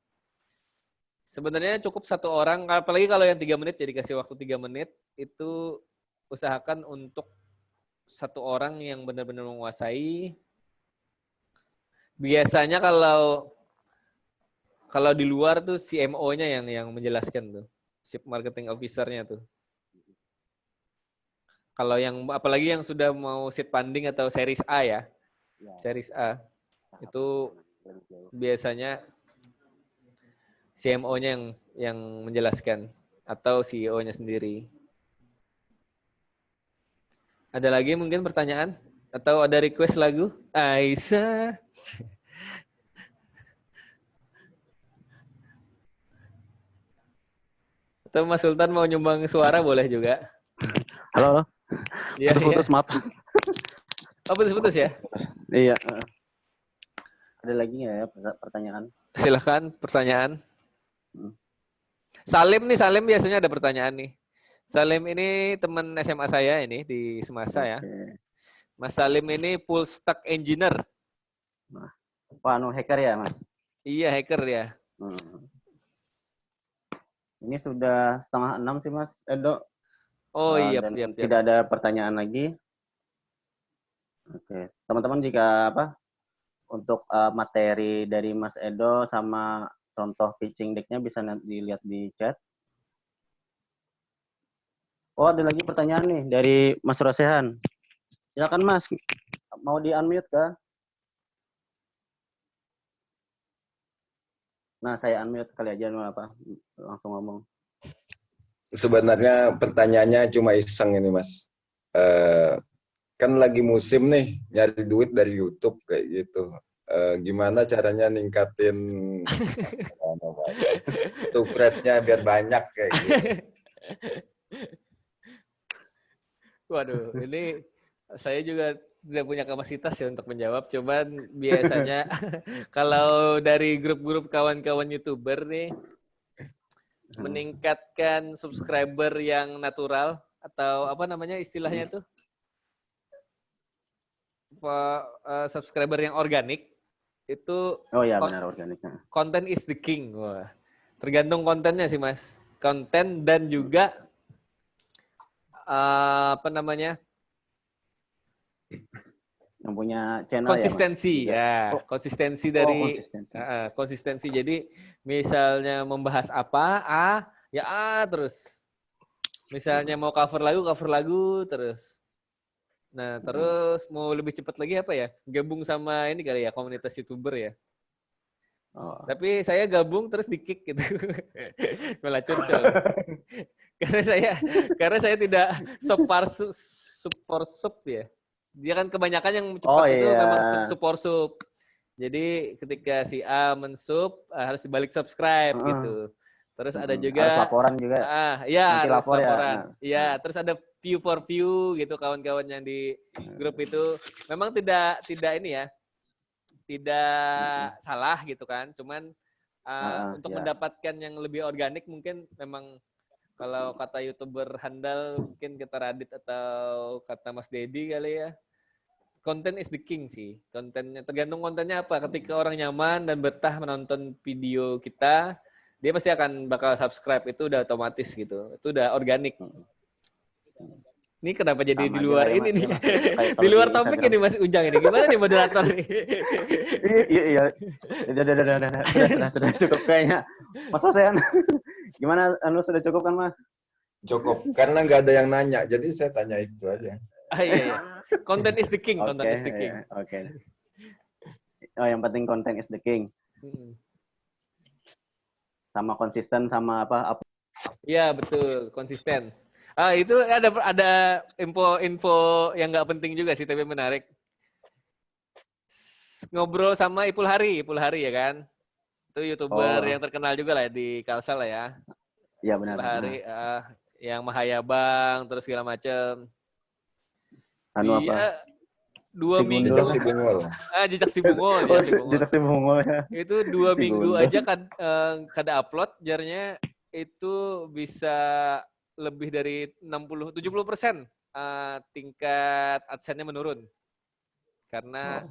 Sebenarnya cukup 1 orang, apalagi kalau yang 3 menit, jadi kasih waktu 3 menit, itu usahakan untuk 1 orang yang benar-benar menguasai. Biasanya kalau di luar tuh CMO-nya yang menjelaskan tuh, Chief Marketing Officer-nya tuh. Kalau yang apalagi yang sudah mau seed funding atau series A ya, series A itu biasanya CMO-nya yang menjelaskan atau CEO-nya sendiri. Ada lagi mungkin pertanyaan atau ada request lagu? Aisyah. Atau Mas Sultan mau nyumbang suara boleh juga. Halo. Iya, Putus-putus, iya. maaf. Oh, putus-putus ya? Iya. Ada lagi nggak ya pertanyaan? Silahkan pertanyaan. Salim biasanya ada pertanyaan nih. Salim ini teman SMA saya ini di Semasa ya. Mas Salim ini full stack engineer. Hacker ya, Mas? Iya, hacker ya. Ini sudah 5:30 sih, Mas Edo. Oh iya, dan tidak ada pertanyaan lagi. Oke, teman-teman jika untuk materi dari Mas Edo sama contoh pitching deck-nya bisa dilihat di chat. Oh, ada lagi pertanyaan nih dari Mas Rosehan. Silakan Mas, mau di-unmute kah? Nah, saya unmute kali aja langsung ngomong. Sebenarnya pertanyaannya cuma iseng ini Mas. Kan lagi musim nih nyari duit dari YouTube kayak gitu. Gimana caranya ningkatin subscribe-nya biar banyak kayak gitu. Waduh, ini saya juga tidak punya kapasitas ya untuk menjawab. Cuman biasanya kalau dari grup-grup kawan-kawan YouTuber nih, meningkatkan subscriber yang natural atau apa namanya istilahnya tuh? Subscriber yang organik itu benar organiknya. Content is the king. Wah. Tergantung kontennya sih Mas. Konten dan juga yang punya channel konsistensi ya, Mas? Konsistensi dari konsistensi. Konsistensi. Jadi misalnya membahas apa terus. Misalnya mau cover lagu terus. Nah, terus mau lebih cepat lagi apa ya? Gabung sama ini kali ya, komunitas YouTuber ya. Tapi saya gabung terus di-kick gitu. Malah curcol. karena saya tidak support ya. Dia kan kebanyakan yang cepat itu memang support sub. Jadi ketika si A mensup harus dibalik subscribe gitu. Terus ada juga harus laporan juga. Harus laporan. Iya, terus ada view for view gitu kawan-kawan yang di grup itu. Memang tidak ini ya. Tidak salah gitu kan. Cuman untuk mendapatkan yang lebih organik mungkin memang kalau kata YouTuber handal mungkin kata Radit atau kata Mas Dedi kali ya. Konten is the king sih. Kontennya tergantung kontennya apa. Ketika orang nyaman dan betah menonton video kita, dia pasti akan bakal subscribe. Itu udah otomatis gitu. Itu udah organik. Ini kenapa jadi di luar ini nih? Di luar topik ini Mas Ujang ini. Gimana nih moderator nih? Iya. Sudah cukup kayaknya. Mas Rosehan, gimana? Sudah cukup kan Mas? Cukup. Karena nggak ada yang nanya. Jadi saya tanya itu aja. Iya. Content is the king. Content is the king. Oke. Oh, yang penting content is the king. Sama konsisten sama apa? Iya, betul. Konsisten. Itu ada info yang nggak penting juga sih, tapi menarik. Ngobrol sama Ipul Hari ya kan? Itu YouTuber yang terkenal juga lah di Kalsel lah ya. Iya benar. Ipul Hari, yang Mahayabang, terus segala macam. 2 Si minggu. Jejak si Bungul. Jejak si Bungul. Oh, Jejak si Bungul. jejak si Bungul ya. Itu 2 Si minggu Gundul. aja kada upload, jarnya itu bisa lebih dari 70% tingkat AdSense-nya menurun. Karena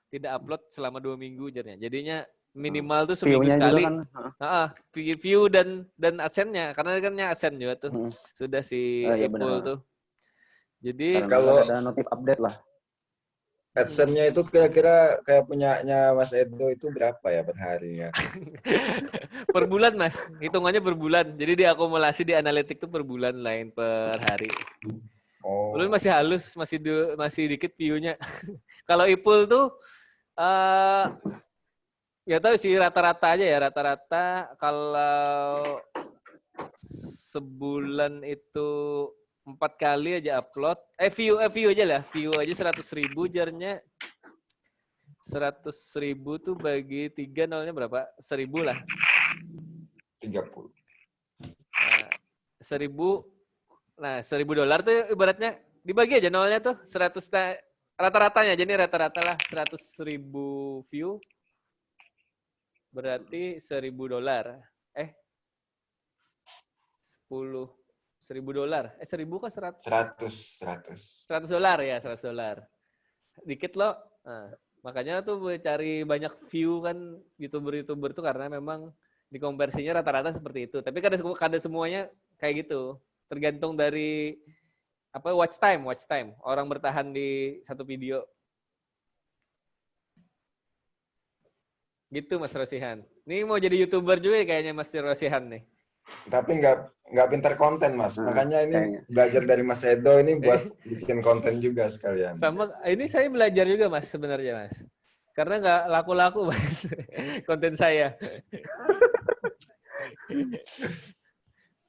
tidak upload selama 2 minggu jarnya. Jadinya minimal tuh seminggu View-nya sekali. juga kan. View dan AdSense-nya. Karena kan AdSense juga tuh. Sudah si Iya, Apple benar. tuh. Jadi Kalau ada notif update lah. AdSense-nya itu kira-kira kayak punyanya Mas Edo itu berapa ya per hari ya? per bulan, Mas. Hitungannya per bulan. Jadi diakumulasi di analitik tuh per bulan, lain per hari. Oh. Ulun masih halus, masih dikit view-nya. Kalau Ipul tuh ya tahu sih rata-rata aja ya, rata-rata kalau sebulan itu 4 kali aja upload. View aja lah. View aja 100.000 jarnya. 100.000 tuh bagi 3 nolnya berapa? 1.000 lah. 30. Nah, $1.000 tuh ibaratnya dibagi aja nolnya tuh 100 rata-ratanya. Jadi rata-rata lah 100.000 view berarti $1.000. $1.000. 1.000 kan 100? $100 ya, $100. Dikit loh. Nah, makanya tuh cari banyak view kan YouTuber tuh karena memang dikonversinya rata-rata seperti itu. Tapi kada semuanya kayak gitu. Tergantung dari watch time. Orang bertahan di satu video. Gitu Mas Rosihan. Ini mau jadi YouTuber juga kayaknya Mas Rosihan nih. Tapi nggak pintar konten, Mas. Makanya ini kayaknya. belajar dari Mas Edo ini buat bikin konten juga sekalian. Sama ini saya belajar juga Mas sebenarnya Mas. Karena nggak laku-laku Mas konten saya.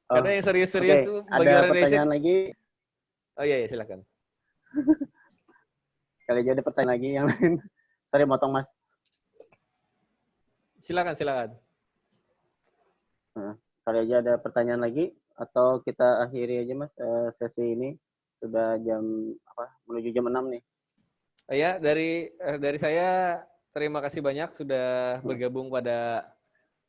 Karena yang serius-serius bagi ada orang Indonesia. pertanyaan lagi. Oh iya silakan. Kali aja ada pertanyaan lagi yang lain. Sorry motong Mas. Silakan. Kali aja ada pertanyaan lagi atau kita akhiri aja Mas sesi ini. Sudah menuju jam 6 nih. Ya, dari saya terima kasih banyak sudah bergabung pada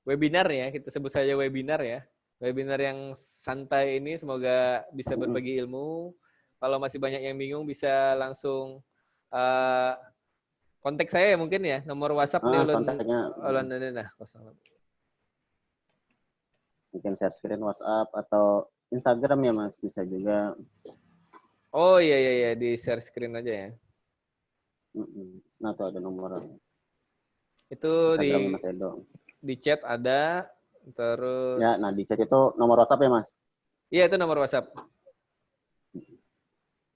webinar ya. Kita sebut saja webinar ya. Webinar yang santai ini semoga bisa berbagi ilmu. Kalau masih banyak yang bingung bisa langsung kontak saya ya mungkin ya. Nomor WhatsApp nih kontaknya. Mungkin share screen WhatsApp atau Instagram ya Mas, bisa juga. Oh iya di share screen aja ya. Nah tuh ada nomor. Itu Instagram Mas Edo. Di chat ada, terus. Ya, nah di chat itu nomor WhatsApp ya Mas? Iya itu nomor WhatsApp.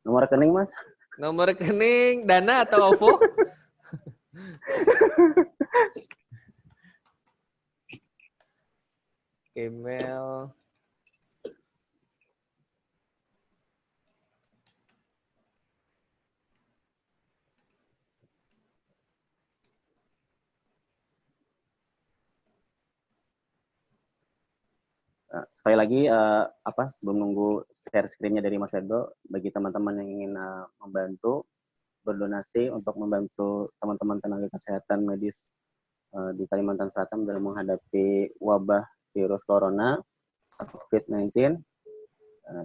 Nomor rekening Mas? Nomor rekening Dana atau OVO? Email. Sekali lagi sebelum nunggu share screen-nya dari Mas Edo, bagi teman-teman yang ingin membantu berdonasi untuk membantu teman-teman tenaga kesehatan medis di Kalimantan Selatan dalam menghadapi wabah virus corona COVID-19,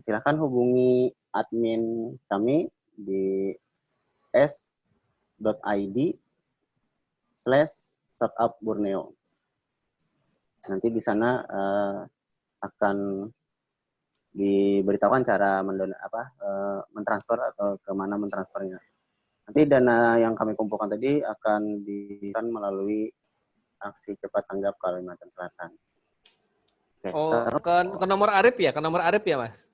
silakan hubungi admin kami di s.id/startupborneo. Nanti di sana akan diberitahukan cara mentransfer atau kemana mentransfernya. Nanti dana yang kami kumpulkan tadi akan diberikan melalui aksi cepat tanggap Kalimantan Selatan. Ke nomor Arif ya? Ke nomor Arif ya, Mas?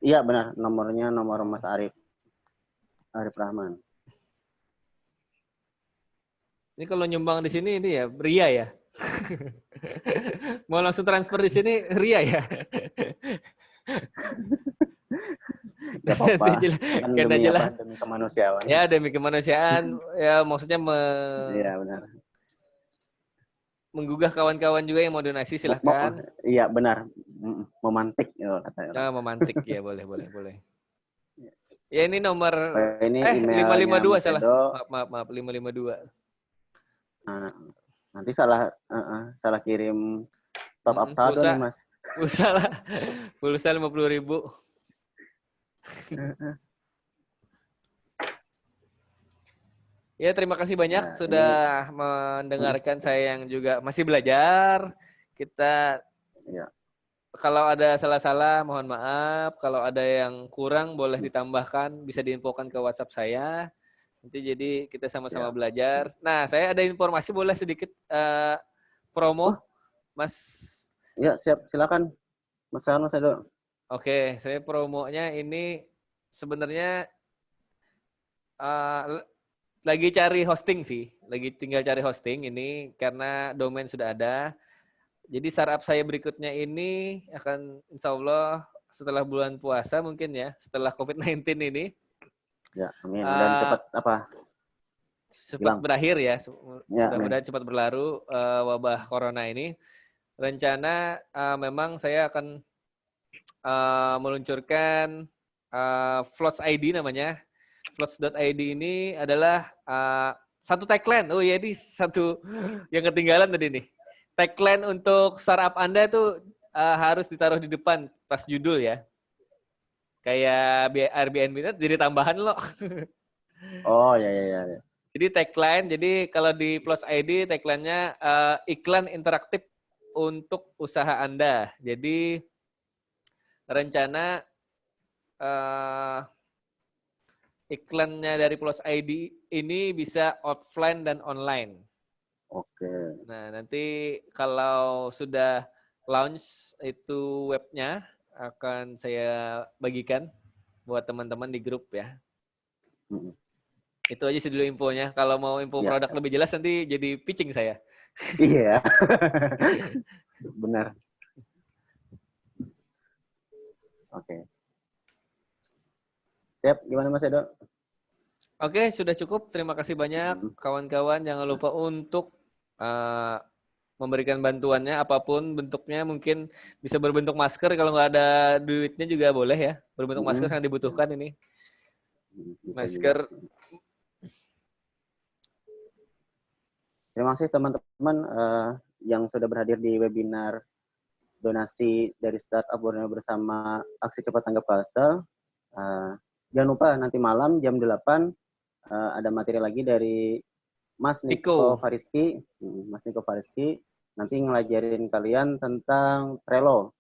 Iya benar, nomornya nomor Mas Arif Rahman. Ini kalau nyumbang di sini ini ya Ria ya. Mau langsung transfer di sini Ria ya. Gak apa-apa. Demi kemanusiaan. Ya demi kemanusiaan. Ya maksudnya Iya benar. Menggugah kawan-kawan juga yang mau donasi silahkan. Iya benar. Memantik katanya. Memantik ya boleh. Ya ini nomor Ini emailnya 552 Mas salah. Edo. Maaf 552. Nah, nanti salah kirim top up saldo nih, Mas. Pulsa 50.000. Ya, terima kasih banyak Nah, sudah mendengarkan saya yang juga masih belajar. Kita ya. kalau ada salah-salah mohon maaf. Kalau ada yang kurang boleh ditambahkan, bisa diinfokan ke WhatsApp saya. Nanti jadi kita sama-sama belajar. Nah, saya ada informasi boleh sedikit promo, Mas. Ya, siap. Silakan. Mas Edo. Oke, saya promonya ini sebenarnya lagi cari hosting sih. Lagi tinggal cari hosting ini karena domain sudah ada. Jadi startup saya berikutnya ini akan insya Allah setelah bulan puasa mungkin ya, setelah COVID-19 ini. Ya, amin. Dan cepat berakhir ya. Mudah-mudahan amin. cepat berlalu wabah corona ini. Rencana memang saya akan meluncurkan Floats ID namanya. Floats.id ini adalah satu tagline. Oh ya, ini satu yang ketinggalan tadi nih. Tagline untuk startup Anda itu harus ditaruh di depan pas judul ya. Kayak Airbnb itu jadi tambahan loh. Oh ya. Jadi tagline, jadi kalau di Plus ID tagline-nya iklan interaktif untuk usaha Anda. Jadi rencana iklannya dari Plus ID ini bisa offline dan online. Oke. Nah, nanti kalau sudah launch itu webnya akan saya bagikan buat teman-teman di grup ya. Itu aja sih dulu infonya. Kalau mau info produk lebih jelas nanti jadi pitching saya. Iya. Benar. Oke. Siap, gimana Mas Edo? Oke, sudah cukup. Terima kasih banyak kawan-kawan. Jangan lupa untuk memberikan bantuannya apapun bentuknya. Mungkin bisa berbentuk masker. Kalau nggak ada duitnya juga boleh ya. Berbentuk masker sangat dibutuhkan ini. Bisa masker. Juga. Terima kasih teman-teman yang sudah berhadir di webinar donasi dari Startup Borneo bersama Aksi Cepat Tanggap Parcel. Jangan lupa nanti malam jam 8 ada materi lagi dari Mas Niko Fariski. Mas Niko Fariski nanti ngelajarin kalian tentang Trello.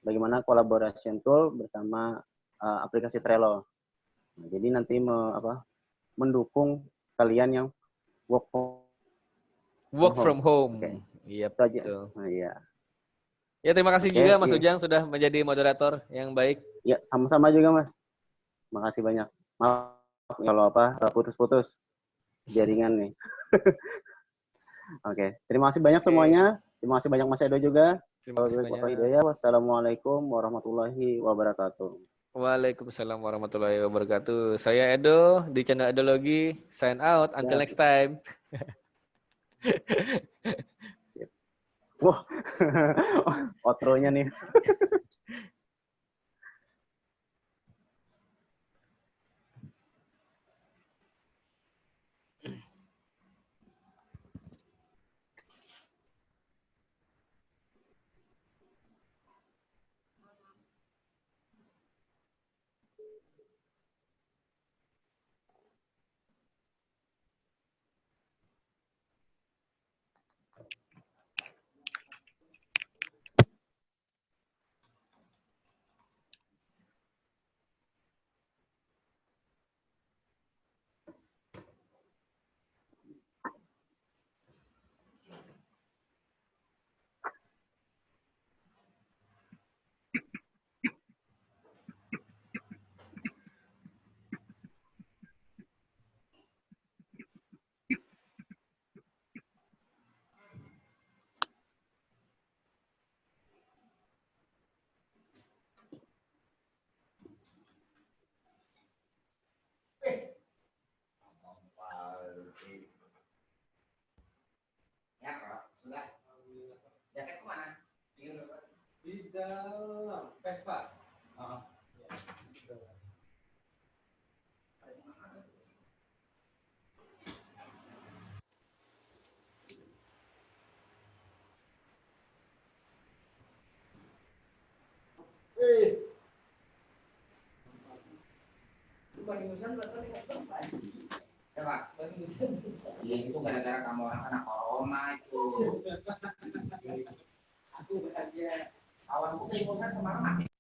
Bagaimana collaboration tool bersama aplikasi Trello. Nah, jadi nanti mendukung kalian yang work from home. Okay. Iya, betul. Iya. Ya, terima kasih juga Mas Ujang sudah menjadi moderator yang baik. Ya, sama-sama juga Mas. Makasih banyak. Maaf kalau putus-putus jaringan nih. Oke, terima kasih banyak semuanya. Terima kasih banyak Mas Edo juga. Terima kasih banyak. Wassalamualaikum warahmatullahi wabarakatuh. Waalaikumsalam warahmatullahi wabarakatuh. Saya Edo di channel Edologi. Sign out. Until next time. Wah, outronya nih. Sudah. Jaket kemana? Di dalam Vespa. Ya Pak? Iya itu gara-gara kamu orang kena corona itu. Aku kawan gue ke Imusan semalam mati.